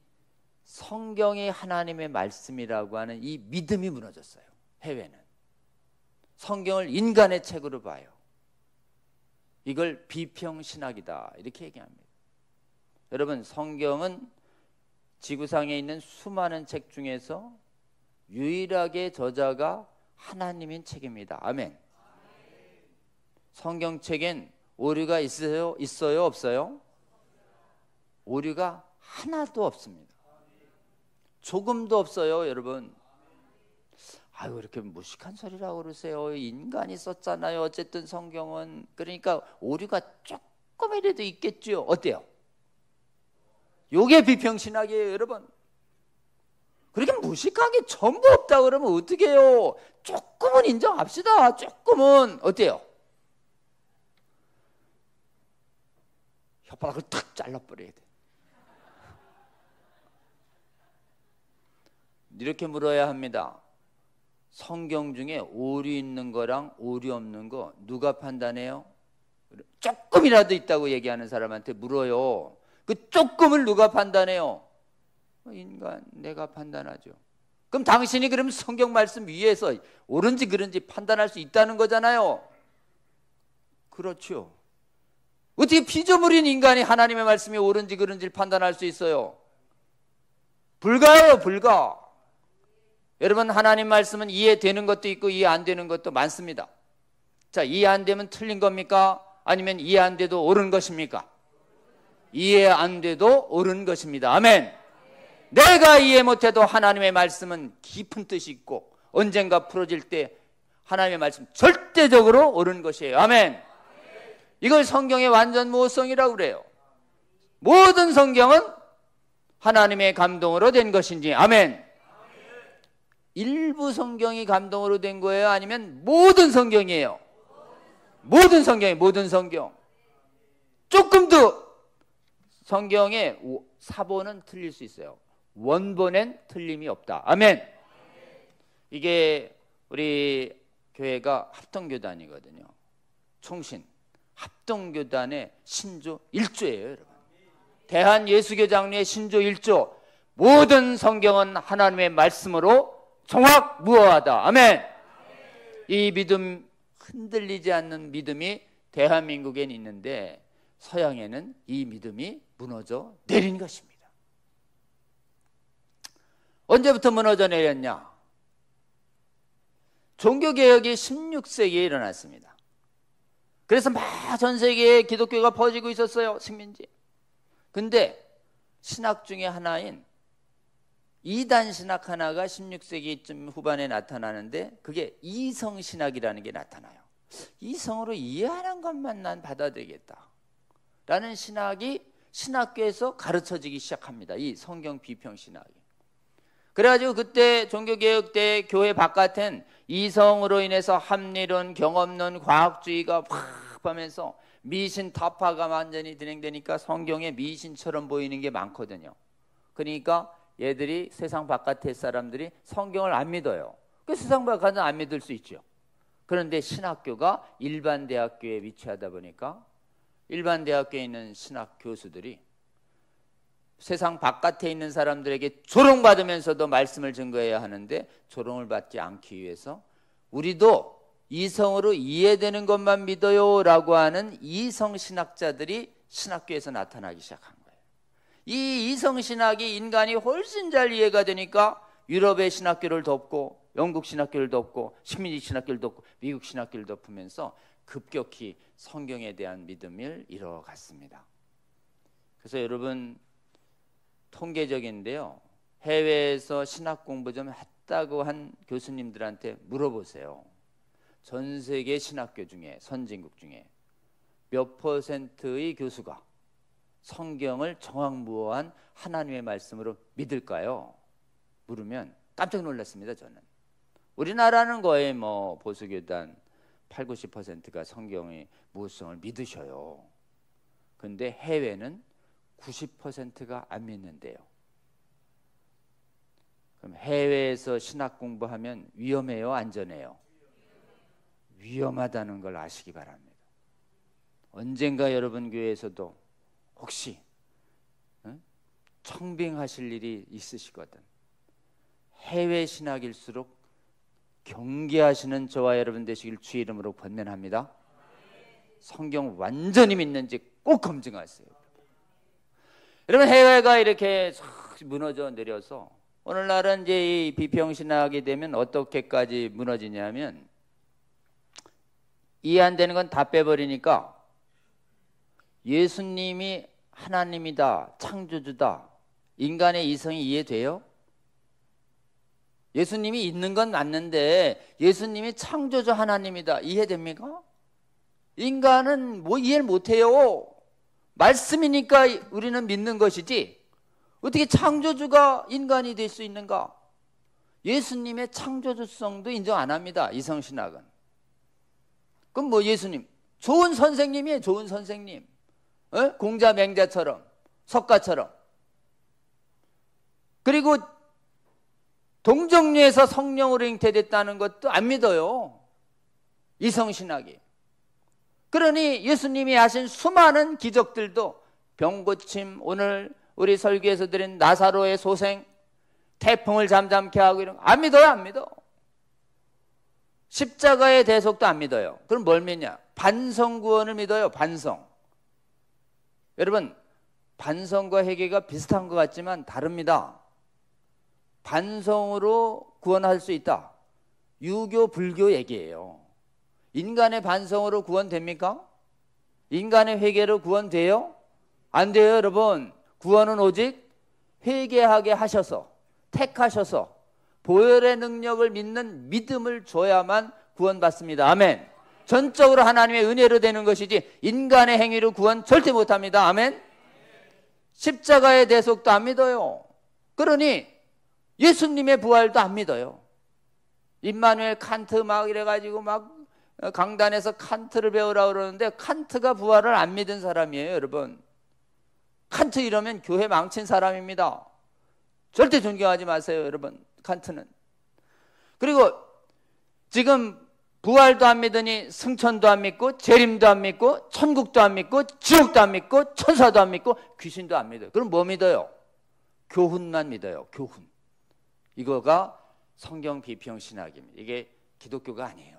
Speaker 1: 성경이 하나님의 말씀이라고 하는 이 믿음이 무너졌어요. 해외는 성경을 인간의 책으로 봐요. 이걸 비평신학이다 이렇게 얘기합니다. 여러분, 성경은 지구상에 있는 수많은 책 중에서 유일하게 저자가 하나님인 책입니다. 아멘. 성경책엔 오류가 있어요? 없어요? 오류가 하나도 없습니다. 조금도 없어요, 여러분. 아유, 이렇게 무식한 소리라고 그러세요. 인간이 썼잖아요. 어쨌든 성경은. 그러니까 오류가 조금이라도 있겠죠. 어때요? 요게 비평신학이에요, 여러분. 그렇게 무식하게 전부 없다 그러면 어떻게 해요? 조금은 인정합시다. 조금은. 어때요? 혓바닥을 탁 잘라버려야 돼. 이렇게 물어야 합니다. 성경 중에 오류 있는 거랑 오류 없는 거 누가 판단해요? 조금이라도 있다고 얘기하는 사람한테 물어요. 그 조금을 누가 판단해요? 인간, 내가 판단하죠. 그럼 당신이 그럼 성경 말씀 위에서 옳은지 그른지 판단할 수 있다는 거잖아요. 그렇죠. 어떻게 피조물인 인간이 하나님의 말씀이 옳은지 그른지를 판단할 수 있어요? 불가해요, 불가. 여러분, 하나님 말씀은 이해되는 것도 있고 이해 안 되는 것도 많습니다. 자, 이해 안 되면 틀린 겁니까? 아니면 이해 안 돼도 옳은 것입니까? 이해 안 돼도 옳은 것입니다. 아멘. 내가 이해 못해도 하나님의 말씀은 깊은 뜻이 있고 언젠가 풀어질 때 하나님의 말씀 절대적으로 옳은 것이에요. 아멘. 이걸 성경의 완전 모성이라고 그래요. 모든 성경은 하나님의 감동으로 된 것인지. 아멘. 일부 성경이 감동으로 된 거예요? 아니면 모든 성경이에요? 모든 성경이에요. 모든 성경. 조금도 성경의 사본은 틀릴 수 있어요. 원본엔 틀림이 없다. 아멘. 이게 우리 교회가 합동교단이거든요. 총신 합동교단의 신조 1조예요, 여러분. 대한예수교장로의 신조 1조. 모든 성경은 하나님의 말씀으로 정확무어하다. 아멘. 이 믿음, 흔들리지 않는 믿음이 대한민국엔 있는데 서양에는 이 믿음이 무너져 내린 것입니다. 언제부터 무너져 내렸냐? 종교개혁이 16세기에 일어났습니다. 그래서 막 전 세계에 기독교가 퍼지고 있었어요. 식민지. 근데 신학 중에 하나인 이단 신학 하나가 16세기쯤 후반에 나타나는데 그게 이성신학이라는 게 나타나요. 이성으로 이해하는 것만 난 받아들이겠다 라는 신학이 신학교에서 가르쳐지기 시작합니다. 이 성경 비평 신학이. 그래가지고 그때 종교개혁 때 교회 바깥엔 이성으로 인해서 합리론, 경험론, 과학주의가 팍 하면서 미신 타파가 완전히 진행되니까 성경에 미신처럼 보이는 게 많거든요. 그러니까 얘들이 세상 바깥의 사람들이 성경을 안 믿어요. 그 세상 바깥은 안 믿을 수 있죠. 그런데 신학교가 일반 대학교에 위치하다 보니까 일반 대학교에 있는 신학 교수들이 세상 바깥에 있는 사람들에게 조롱받으면서도 말씀을 증거해야 하는데 조롱을 받지 않기 위해서 우리도 이성으로 이해되는 것만 믿어요 라고 하는 이성신학자들이 신학교에서 나타나기 시작한 거예요. 이 이성신학이 인간이 훨씬 잘 이해가 되니까 유럽의 신학교를 덮고 영국 신학교를 덮고 식민지 신학교를 덮고 미국 신학교를 덮으면서 급격히 성경에 대한 믿음을 이뤄갔습니다. 그래서 여러분 통계적인데요. 해외에서 신학 공부 좀 했다고 한 교수님들한테 물어보세요. 전 세계 신학교 중에 선진국 중에 몇 %의 교수가 성경을 정확무어한 하나님의 말씀으로 믿을까요? 물으면 깜짝 놀랐습니다. 저는. 우리나라는 거의 뭐 보수교단 80-90%가 성경의 무엇성을 믿으셔요. 근데 해외는 90%가 안 믿는데요. 그럼 해외에서 신학 공부하면 위험해요? 안전해요? 위험하다는 걸 아시기 바랍니다. 언젠가 여러분 교회에서도 혹시 청빙하실 일이 있으시거든 해외 신학일수록 경계하시는 저와 여러분 되시길 주의 이름으로 권면합니다. 성경 완전히 믿는지 꼭 검증하세요. 여러분 해외가 이렇게 무너져 내려서 오늘날은 이제 이 비평신학이 되면 어떻게까지 무너지냐면 이해 안 되는 건 다 빼버리니까 예수님이 하나님이다, 창조주다, 인간의 이성이 이해돼요? 예수님이 있는 건 맞는데 예수님이 창조주 하나님이다 이해됩니까? 인간은 뭐 이해를 못해요. 말씀이니까 우리는 믿는 것이지 어떻게 창조주가 인간이 될 수 있는가? 예수님의 창조주성도 인정 안 합니다. 이성신학은. 그럼 뭐 예수님 좋은 선생님이에요. 좋은 선생님. 공자 맹자처럼, 석가처럼. 그리고 동정녀에서 성령으로 잉태됐다는 것도 안 믿어요. 이성신학이. 그러니 예수님이 하신 수많은 기적들도 병고침, 오늘 우리 설교에서 드린 나사로의 소생, 태풍을 잠잠케 하고 이런 거 안 믿어요. 안 믿어. 십자가의 대속도 안 믿어요. 그럼 뭘 믿냐? 반성구원을 믿어요. 반성. 여러분, 반성과 회개가 비슷한 것 같지만 다릅니다. 반성으로 구원할 수 있다. 유교, 불교 얘기예요. 인간의 반성으로 구원됩니까? 인간의 회개로 구원돼요? 안 돼요, 여러분. 구원은 오직 회개하게 하셔서, 택하셔서 보혈의 능력을 믿는 믿음을 줘야만 구원받습니다. 아멘. 전적으로 하나님의 은혜로 되는 것이지 인간의 행위로 구원 절대 못합니다. 아멘. 십자가의 대속도 안 믿어요. 그러니 예수님의 부활도 안 믿어요. 임마누엘 칸트 막 이래가지고 막 강단에서 칸트를 배우라고 그러는데 칸트가 부활을 안 믿은 사람이에요. 여러분, 칸트 이러면 교회 망친 사람입니다. 절대 존경하지 마세요. 여러분, 칸트는. 그리고 지금 부활도 안 믿으니 승천도 안 믿고 재림도 안 믿고 천국도 안 믿고 지옥도 안 믿고 천사도 안 믿고 귀신도 안 믿어요. 그럼 뭐 믿어요? 교훈만 믿어요. 교훈. 이거가 성경 비평 신학입니다. 이게 기독교가 아니에요.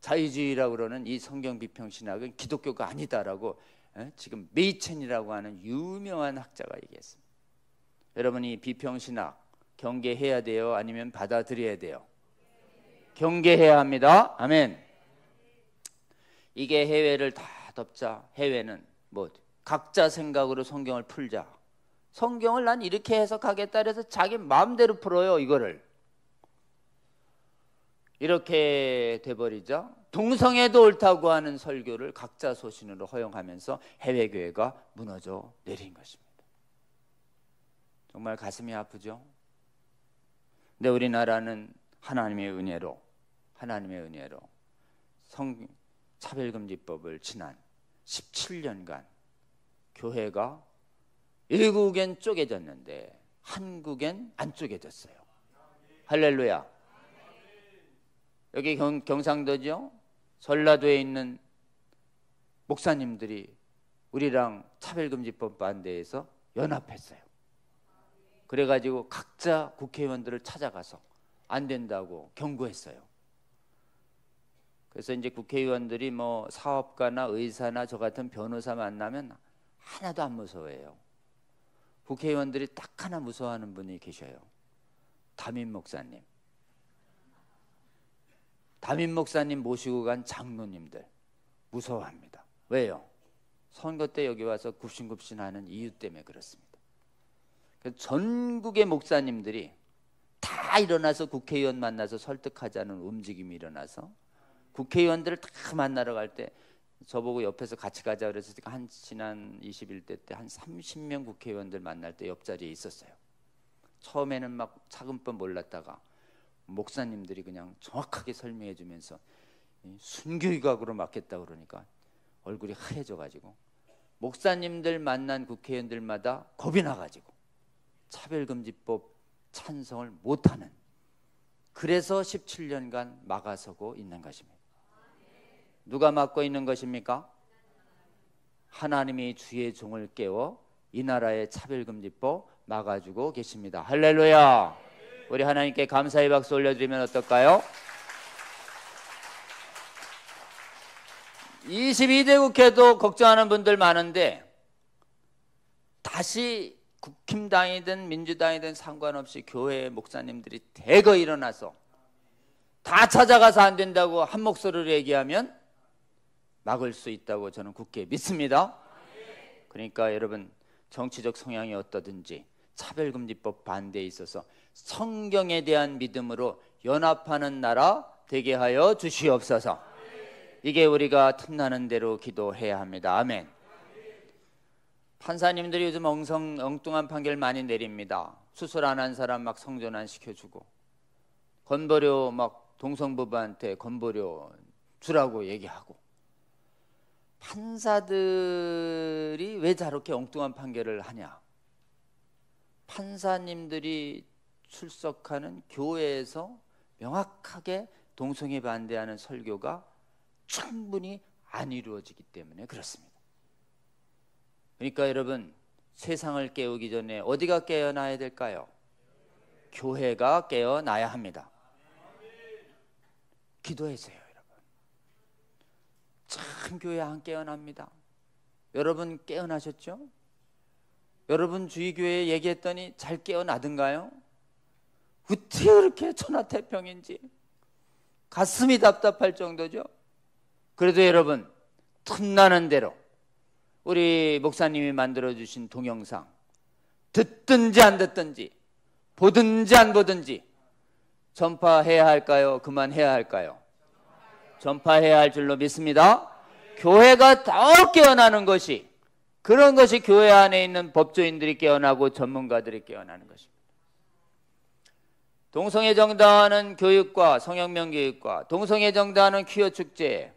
Speaker 1: 자유주의라고 그러는 이 성경 비평 신학은 기독교가 아니다라고 지금 메이첸이라고 하는 유명한 학자가 얘기했습니다. 여러분이 비평 신학 경계해야 돼요? 아니면 받아들여야 돼요? 경계해야 합니다. 아멘. 이게 해외를 다 덮자. 해외는 뭐 각자 생각으로 성경을 풀자. 성경을 난 이렇게 해석하겠다 그래서 자기 마음대로 풀어요. 이거를. 이렇게 돼버리자 동성애도 옳다고 하는 설교를 각자 소신으로 허용하면서 해외교회가 무너져 내린 것입니다. 정말 가슴이 아프죠? 근데 우리나라는 하나님의 은혜로 차별금지법을 지난 17년간 교회가 일국엔 쪼개졌는데 한국엔 안 쪼개졌어요. 할렐루야. 여기 경상도죠? 전라도에 있는 목사님들이 우리랑 차별금지법 반대해서 연합했어요. 그래가지고 각자 국회의원들을 찾아가서 안 된다고 경고했어요. 그래서 이제 국회의원들이 뭐 사업가나 의사나 저 같은 변호사 만나면 하나도 안 무서워해요. 국회의원들이 딱 하나 무서워하는 분이 계셔요. 담임 목사님. 담임 목사님 모시고 간 장로님들 무서워합니다. 왜요? 선거 때 여기 와서 굽신굽신하는 이유 때문에 그렇습니다. 그래서 전국의 목사님들이 다 일어나서 국회의원 만나서 설득하자는 움직임이 일어나서 국회의원들을 다 만나러 갈 때 저보고 옆에서 같이 가자 그래서 한 지난 21대 때 한 30명 국회의원들 만날 때 옆자리에 있었어요. 처음에는 막 차근법 몰랐다가 목사님들이 그냥 정확하게 설명해 주면서 순교의각으로 맡겠다 그러니까 얼굴이 하얘져 가지고 목사님들 만난 국회의원들마다 겁이 나가지고 차별금지법 찬성을 못하는, 그래서 17년간 막아서고 있는 것입니다. 누가 막고 있는 것입니까? 하나님이 주의 종을 깨워 이 나라의 차별금지법 막아주고 계십니다. 할렐루야. 우리 하나님께 감사의 박수 올려드리면 어떨까요? 22대 국회도 걱정하는 분들 많은데 다시 국힘당이든 민주당이든 상관없이 교회 목사님들이 대거 일어나서 다 찾아가서 안 된다고 한 목소리로 얘기하면 막을 수 있다고 저는 굳게 믿습니다. 그러니까 여러분, 정치적 성향이 어떠든지 차별금지법 반대에 있어서 성경에 대한 믿음으로 연합하는 나라 되게 하여 주시옵소서. 이게 우리가 틈나는 대로 기도해야 합니다. 아멘. 판사님들이 요즘 엉뚱한 판결 많이 내립니다. 수술 안 한 사람 막 성전 안 시켜주고, 건보료 막 동성부부한테 건보료 주라고 얘기하고, 판사들이 왜 저렇게 엉뚱한 판결을 하냐? 판사님들이 출석하는 교회에서 명확하게 동성애 반대하는 설교가 충분히 안 이루어지기 때문에 그렇습니다. 그러니까 여러분, 세상을 깨우기 전에 어디가 깨어나야 될까요? 교회가 깨어나야 합니다. 기도해주세요, 여러분. 참 교회 안 깨어납니다. 여러분 깨어나셨죠? 여러분 주위 교회에 얘기했더니 잘 깨어나던가요? 어떻게 그렇게 천하태평인지 가슴이 답답할 정도죠. 그래도 여러분, 틈나는 대로 우리 목사님이 만들어주신 동영상 듣든지 안 듣든지, 보든지 안 보든지 전파해야 할까요? 그만해야 할까요? 전파해야 할 줄로 믿습니다. 교회가 더 깨어나는 것이, 그런 것이 교회 안에 있는 법조인들이 깨어나고 전문가들이 깨어나는 것입니다. 동성애 정당하는 교육과 성혁명 교육과 동성애 정당하는 퀴어 축제에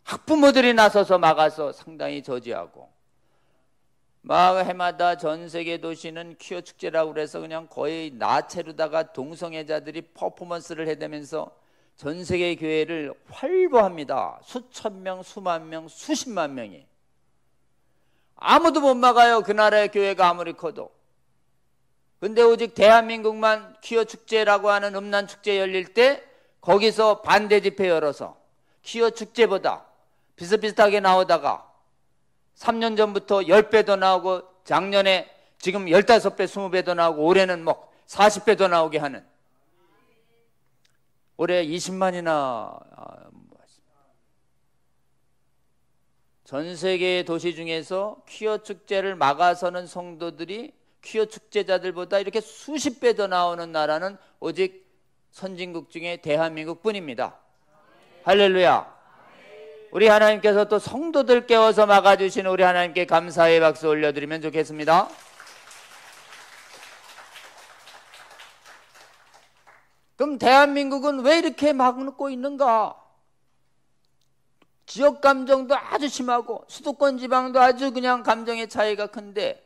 Speaker 1: 학부모들이 나서서 막아서 상당히 저지하고, 막 해마다 전 세계 도시는 퀴어 축제라고 그래서 그냥 거의 나체로다가 동성애자들이 퍼포먼스를 해대면서 전 세계 교회를 활보합니다. 수천 명, 수만 명, 수십만 명이. 아무도 못 막아요. 그 나라의 교회가 아무리 커도. 근데 오직 대한민국만 퀴어 축제라고 하는 음란 축제 열릴 때 거기서 반대 집회 열어서 퀴어 축제보다 비슷비슷하게 나오다가 3년 전부터 10배 더 나오고, 작년에 지금 15배, 20배 더 나오고, 올해는 뭐 40배 더 나오게 하는, 올해 20만이나 전 세계 도시 중에서 퀴어 축제를 막아서는 성도들이 퀴어 축제자들보다 이렇게 수십 배 더 나오는 나라는 오직 선진국 중에 대한민국 뿐입니다. 할렐루야. 우리 하나님께서 또 성도들 깨워서 막아주시는 우리 하나님께 감사의 박수 올려드리면 좋겠습니다. 그럼 대한민국은 왜 이렇게 막고 있는가? 지역 감정도 아주 심하고 수도권 지방도 아주 그냥 감정의 차이가 큰데,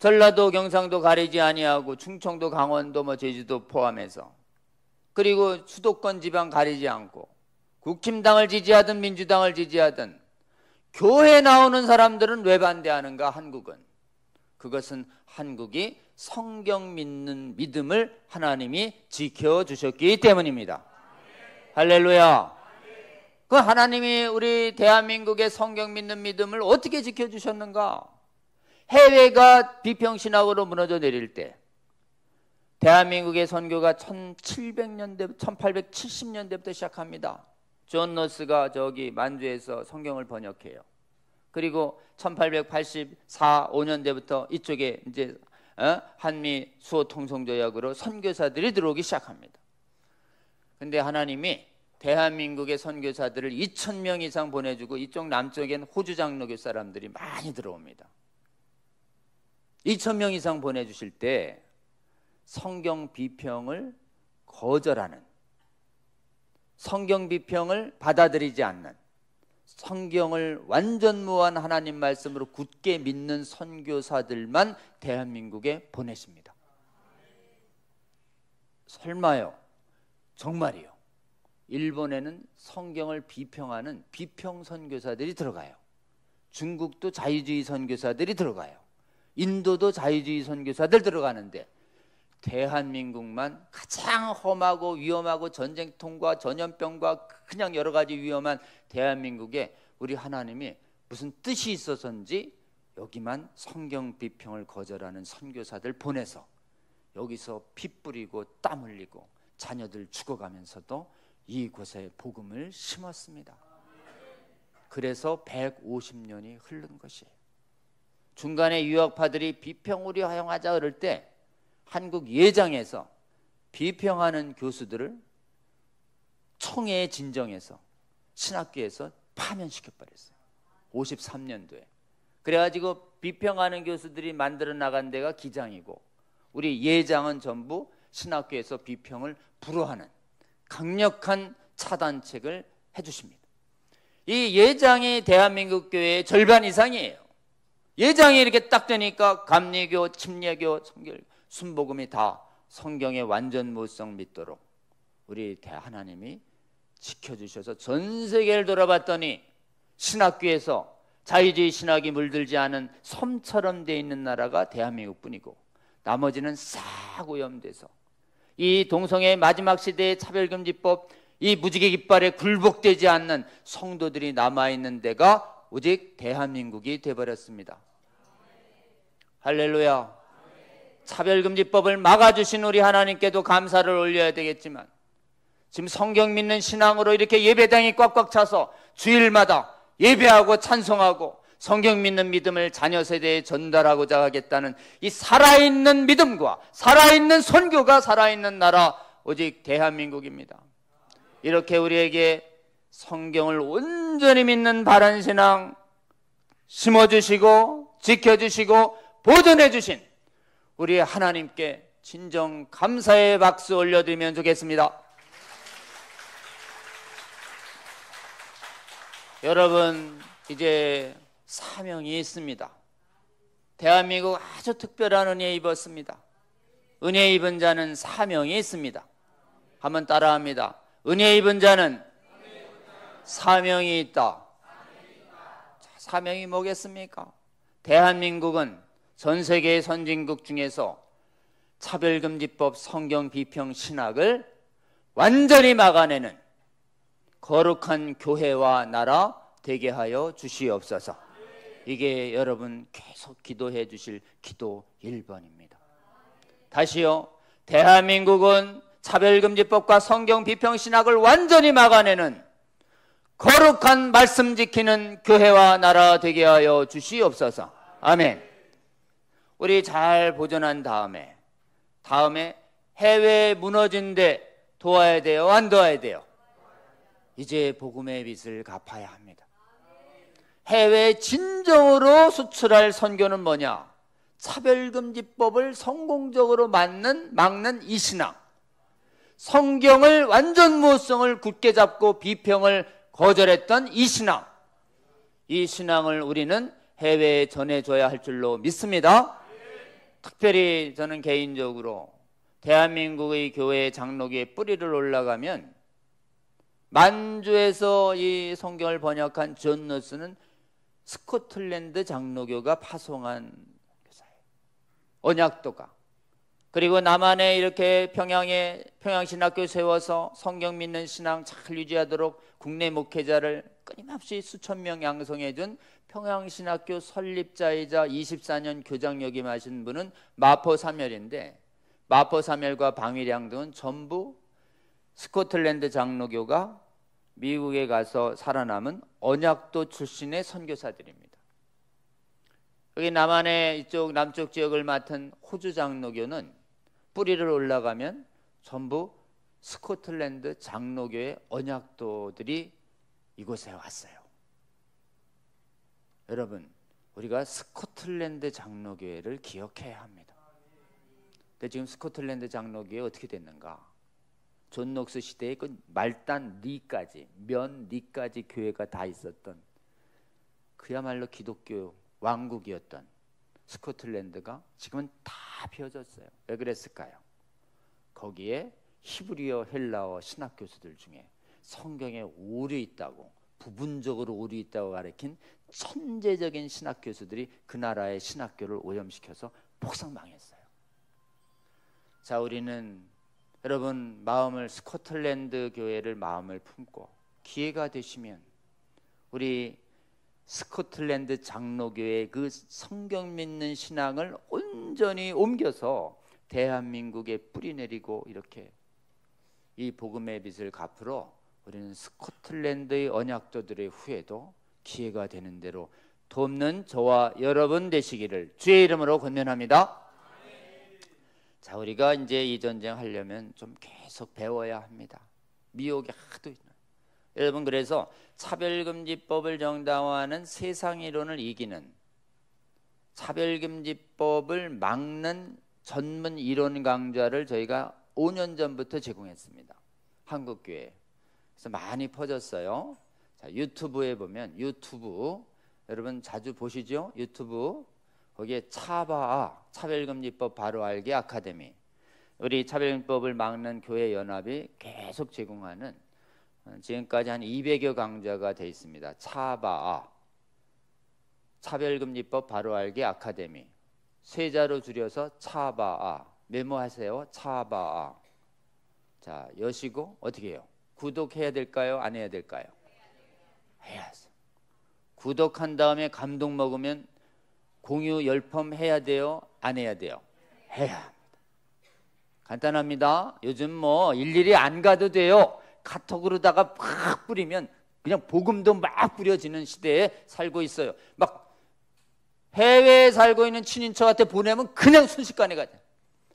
Speaker 1: 전라도 경상도 가리지 아니하고 충청도 강원도 뭐 제주도 포함해서, 그리고 수도권 지방 가리지 않고 국힘당을 지지하든 민주당을 지지하든 교회 나오는 사람들은 왜 반대하는가? 한국은, 그것은 한국이 성경 믿는 믿음을 하나님이 지켜주셨기 때문입니다. 할렐루야. 그 하나님이 우리 대한민국의 성경 믿는 믿음을 어떻게 지켜주셨는가? 해외가 비평신학으로 무너져 내릴 때 대한민국의 선교가 1700년대, 1870년대부터 시작합니다. 존 노스가 저기 만주에서 성경을 번역해요. 그리고 1884, 5년대부터 이쪽에 이제 한미 수호 통성조약으로 선교사들이 들어오기 시작합니다. 근데 하나님이 대한민국의 선교사들을 2,000명 이상 보내주고, 이쪽 남쪽엔 호주 장로교 사람들이 많이 들어옵니다. 2,000명 이상 보내주실 때 성경 비평을 거절하는, 성경 비평을 받아들이지 않는, 성경을 완전무한 하나님 말씀으로 굳게 믿는 선교사들만 대한민국에 보내십니다. 설마요? 정말이요. 일본에는 성경을 비평하는 비평 선교사들이 들어가요. 중국도 자유주의 선교사들이 들어가요. 인도도 자유주의 선교사들 들어가는데, 대한민국만 가장 험하고 위험하고 전쟁통과 전염병과 그냥 여러 가지 위험한 대한민국에 우리 하나님이 무슨 뜻이 있어서인지 여기만 성경 비평을 거절하는 선교사들 보내서 여기서 피 뿌리고 땀 흘리고 자녀들 죽어가면서도 이곳에 복음을 심었습니다. 그래서 150년이 흐른 것이에요. 중간에 유학파들이 비평 우리 허용하자 그럴 때 한국 예장에서 비평하는 교수들을 총회에 진정해서 신학교에서 파면시켜버렸어요. 53년도에. 그래가지고 비평하는 교수들이 만들어 나간 데가 기장이고, 우리 예장은 전부 신학교에서 비평을 불허하는 강력한 차단책을 해주십니다. 이 예장이 대한민국 교회의 절반 이상이에요. 예장이 이렇게 딱 되니까 감리교, 침례교, 성결, 순복음이 다 성경의 완전무성 믿도록 우리 하나님이 지켜주셔서 전 세계를 돌아봤더니 신학교에서 자유주의 신학이 물들지 않은 섬처럼 돼 있는 나라가 대한민국뿐이고 나머지는 싹 오염돼서 이 동성애의 마지막 시대의 차별금지법, 이 무지개 깃발에 굴복되지 않는 성도들이 남아있는 데가 오직 대한민국이 되어버렸습니다. 할렐루야. 차별금지법을 막아주신 우리 하나님께도 감사를 올려야 되겠지만 지금 성경 믿는 신앙으로 이렇게 예배당이 꽉꽉 차서 주일마다 예배하고 찬송하고 성경 믿는 믿음을 자녀 세대에 전달하고자 하겠다는 이 살아있는 믿음과 살아있는 선교가 살아있는 나라 오직 대한민국입니다. 이렇게 우리에게 성경을 온전히 믿는 바른 신앙 심어주시고 지켜주시고 보존해주신 우리 하나님께 진정 감사의 박수 올려드리면 좋겠습니다. 여러분, 이제 사명이 있습니다. 대한민국 아주 특별한 은혜 입었습니다. 은혜 입은 자는 사명이 있습니다. 한번 따라합니다. 은혜 입은 자는 사명이 있다. 자, 사명이 뭐겠습니까? 대한민국은 전 세계의 선진국 중에서 차별금지법, 성경 비평 신학을 완전히 막아내는 거룩한 교회와 나라 되게 하여 주시옵소서. 이게 여러분 계속 기도해 주실 기도 1번입니다. 다시요. 대한민국은 차별금지법과 성경 비평 신학을 완전히 막아내는 거룩한 말씀 지키는 교회와 나라 되게 하여 주시옵소서. 아멘. 우리 잘 보존한 다음에 해외에 무너진 데 도와야 돼요? 안 도와야 돼요? 이제 복음의 빚을 갚아야 합니다. 해외에 진정으로 수출할 선교는 뭐냐? 차별금지법을 성공적으로 막는 이 신앙, 성경을 완전무성을 굳게 잡고 비평을 거절했던 이 신앙, 이 신앙을 우리는 해외에 전해줘야 할 줄로 믿습니다. 특별히 저는 개인적으로 대한민국의 교회 장로교의 뿌리를 올라가면 만주에서 이 성경을 번역한 존 너스는 스코틀랜드 장로교가 파송한 교사예요. 언약도가. 그리고 남한에 이렇게 평양신학교 세워서 성경 믿는 신앙 잘 유지하도록 국내 목회자를 끊임없이 수천 명 양성해 준 평양신학교 설립자이자 24년 교장 역임하신 분은 마포사멸인데, 마포사멸과 방위량 등은 전부 스코틀랜드 장로교가 미국에 가서 살아남은 언약도 출신의 선교사들입니다. 여기 남한의 이쪽 남쪽 지역을 맡은 호주 장로교는 뿌리를 올라가면 전부 스코틀랜드 장로교의 언약도들이 이곳에 왔어요. 여러분, 우리가 스코틀랜드 장로교회를 기억해야 합니다. 근데 지금 스코틀랜드 장로교회 어떻게 됐는가? 존 녹스 시대에 그 말단 리까지, 면 리까지 교회가 다 있었던 그야말로 기독교 왕국이었던 스코틀랜드가 지금은 다 비어졌어요. 왜 그랬을까요? 거기에 히브리어, 헬라어 신학 교수들 중에 성경에 오류 있다고, 부분적으로 오류 있다고 가르친 천재적인 신학 교수들이 그 나라의 신학교를 오염시켜서 폭삭망했어요. 자, 우리는 여러분 마음을 스코틀랜드 교회를 마음을 품고 기회가 되시면 우리 스코틀랜드 장로교회의 그 성경 믿는 신앙을 온전히 옮겨서 대한민국에 뿌리내리고 이렇게 이 복음의 빚을 갚으러 우리는 스코틀랜드의 언약도들의 후에도 기회가 되는 대로 돕는 저와 여러분 되시기를 주의 이름으로 권면합니다. 자, 우리가 이제 이 전쟁 하려면 좀 계속 배워야 합니다. 미혹이 하도 있는. 여러분, 그래서 차별금지법을 정당화하는 세상 이론을 이기는, 차별금지법을 막는 전문 이론 강좌를 저희가 5년 전부터 제공했습니다. 한국교회. 그래서 많이 퍼졌어요. 자, 유튜브에 보면 유튜브 여러분 자주 보시죠? 유튜브 거기에 차별금지법 바로 알기 아카데미, 우리 차별금지법을 막는 교회 연합이 계속 제공하는 지금까지 한 200여 강좌가 되어 있습니다. 차별금지법 바로 알기 아카데미, 세 자로 줄여서 메모하세요. 자, 여시고 어떻게 해요? 구독해야 될까요? 안 해야 될까요? 해야죠. 구독한 다음에 감동 먹으면 공유 10번 해야 돼요? 안 해야 돼요? 해야 합니다. 간단합니다. 요즘 뭐 일일이 안 가도 돼요. 카톡으로다가 막 뿌리면 그냥 복음도 막 뿌려지는 시대에 살고 있어요. 막 해외에 살고 있는 친인척한테 보내면 그냥 순식간에 가죠.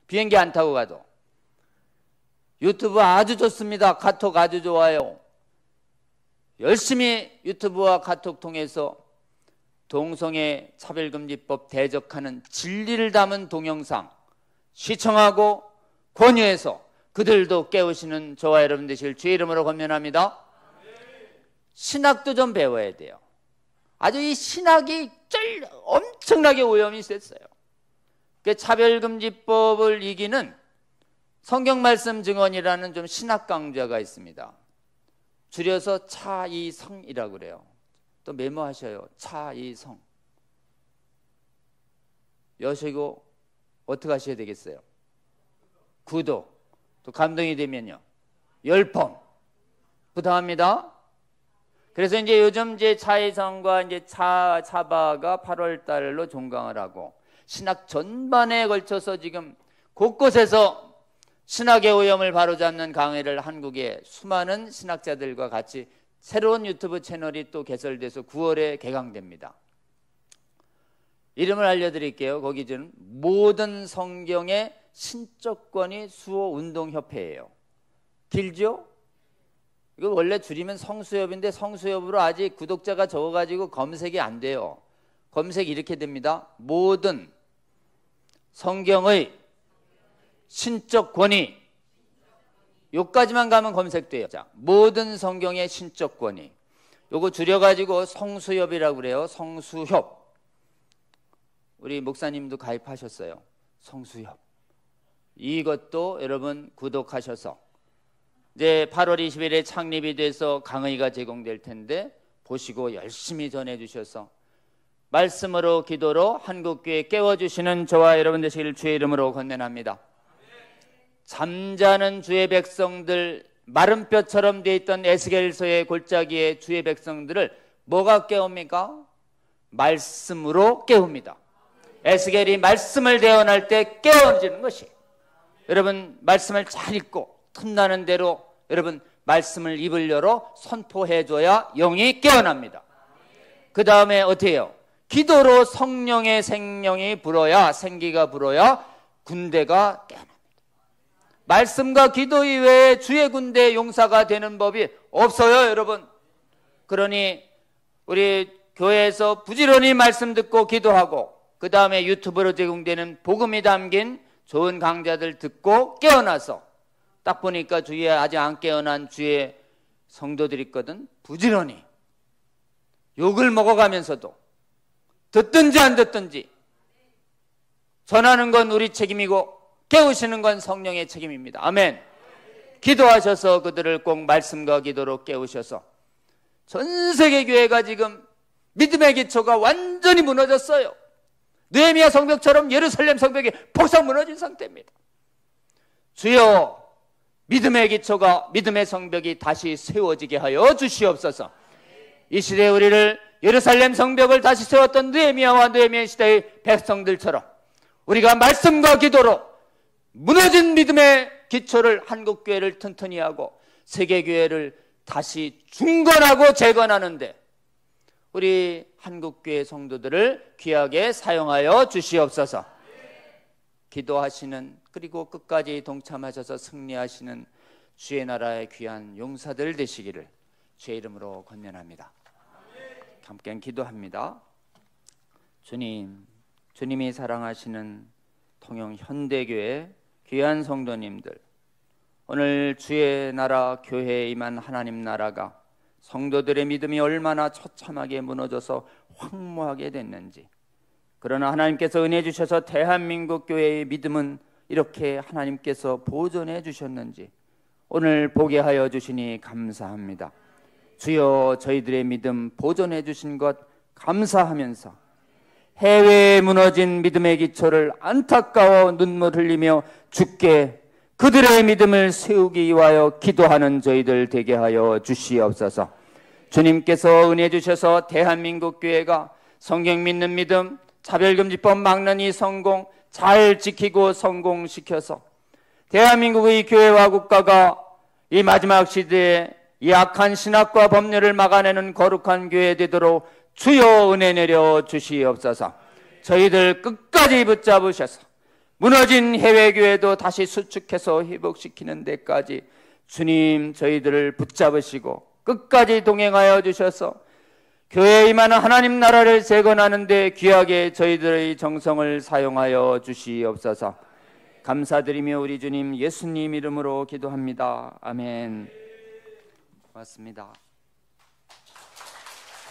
Speaker 1: 비행기 안 타고 가도. 유튜브 아주 좋습니다. 카톡 아주 좋아요. 열심히 유튜브와 카톡 통해서 동성애 차별금지법 대적하는 진리를 담은 동영상 시청하고 권유해서 그들도 깨우시는 저와 여러분 되실 주의 이름으로 권면합니다. 신학도 좀 배워야 돼요. 아주 이 신학이 엄청나게 오염이 셌어요. 그 차별금지법을 이기는 성경말씀 증언이라는 좀 신학 강좌가 있습니다. 줄여서 차이성이라고 그래요. 또 메모하셔요. 차이성. 여시고 어떻게 하셔야 되겠어요? 구독. 또 감동이 되면요 10번 부탁합니다. 그래서 이제 요즘 이제 차이성과 이제 차바가 8월 달로 종강을 하고 신학 전반에 걸쳐서 지금 곳곳에서 신학의 오염을 바로잡는 강의를 한국의 수많은 신학자들과 같이 새로운 유튜브 채널이 또 개설돼서 9월에 개강됩니다. 이름을 알려드릴게요. 거기 지금 모든 성경의 신적권이 수호운동협회예요. 길죠? 이거 원래 줄이면 성수협인데 성수협으로 아직 구독자가 적어가지고 검색이 안 돼요. 검색 이렇게 됩니다. 모든 성경의 신적 권위, 요까지만 가면 검색돼요. 자, 모든 성경의 신적 권위, 요거 줄여가지고 성수협이라고 그래요. 성수협. 우리 목사님도 가입하셨어요. 성수협. 이것도 여러분 구독하셔서 이제 8월 20일에 창립이 돼서 강의가 제공될 텐데 보시고 열심히 전해주셔서 말씀으로 기도로 한국교회 깨워주시는 저와 여러분 되시길 주의 이름으로 권면합니다. 잠자는 주의 백성들, 마른 뼈처럼 되어 있던 에스겔서의 골짜기의 주의 백성들을 뭐가 깨웁니까? 말씀으로 깨웁니다. 에스겔이 말씀을 대언할 때 깨워지는 것이, 여러분 말씀을 잘 읽고 틈나는 대로 여러분 말씀을 입을 열어 선포해줘야 영이 깨어납니다. 그 다음에 어떻게 해요? 기도로 성령의 생명이 불어야, 생기가 불어야 군대가 깨어납니다. 말씀과 기도 이외에 주의 군대 용사가 되는 법이 없어요, 여러분. 그러니 우리 교회에서 부지런히 말씀 듣고 기도하고 그 다음에 유튜브로 제공되는 복음이 담긴 좋은 강좌들 듣고 깨어나서, 딱 보니까 주위에 아직 안 깨어난 주의 성도들이 있거든. 부지런히 욕을 먹어가면서도 듣든지 안 듣든지 전하는 건 우리 책임이고 깨우시는 건 성령의 책임입니다. 아멘. 기도하셔서 그들을 꼭 말씀과 기도로 깨우셔서, 전 세계 교회가 지금 믿음의 기초가 완전히 무너졌어요. 느헤미야 성벽처럼 예루살렘 성벽이 폭삭 무너진 상태입니다. 주여, 믿음의 기초가, 믿음의 성벽이 다시 세워지게 하여 주시옵소서. 이 시대에 우리를 예루살렘 성벽을 다시 세웠던 느헤미야와 느헤미야 시대의 백성들처럼 우리가 말씀과 기도로 무너진 믿음의 기초를, 한국교회를 튼튼히 하고 세계교회를 다시 중건하고 재건하는데 우리 한국교회 성도들을 귀하게 사용하여 주시옵소서. 기도하시는, 그리고 끝까지 동참하셔서 승리하시는 주의 나라의 귀한 용사들 되시기를 주의 이름으로 권면합니다. 함께 기도합니다. 주님, 주님이 사랑하시는 통영 현대교회 귀한 성도님들, 오늘 주의 나라 교회에 임한 하나님 나라가 성도들의 믿음이 얼마나 처참하게 무너져서 황무하게 됐는지, 그러나 하나님께서 은혜 주셔서 대한민국 교회의 믿음은 이렇게 하나님께서 보존해 주셨는지 오늘 보게 하여 주시니 감사합니다. 주여, 저희들의 믿음 보존해 주신 것 감사하면서 해외에 무너진 믿음의 기초를 안타까워 눈물 흘리며 주께 그들의 믿음을 세우기 위하여 기도하는 저희들 되게 하여 주시옵소서. 주님께서 은혜 주셔서 대한민국 교회가 성경 믿는 믿음, 차별금지법 막는 이 성공 잘 지키고 성공시켜서 대한민국의 교회와 국가가 이 마지막 시대에 이 악한 신학과 법률을 막아내는 거룩한 교회 되도록 주여 은혜 내려 주시옵소서. 저희들 끝까지 붙잡으셔서 무너진 해외교회도 다시 수축해서 회복시키는 데까지 주님 저희들을 붙잡으시고 끝까지 동행하여 주셔서 교회에 임하는 하나님 나라를 재건하는 데 귀하게 저희들의 정성을 사용하여 주시옵소서. 감사드리며 우리 주님 예수님 이름으로 기도합니다. 아멘. 고맙습니다.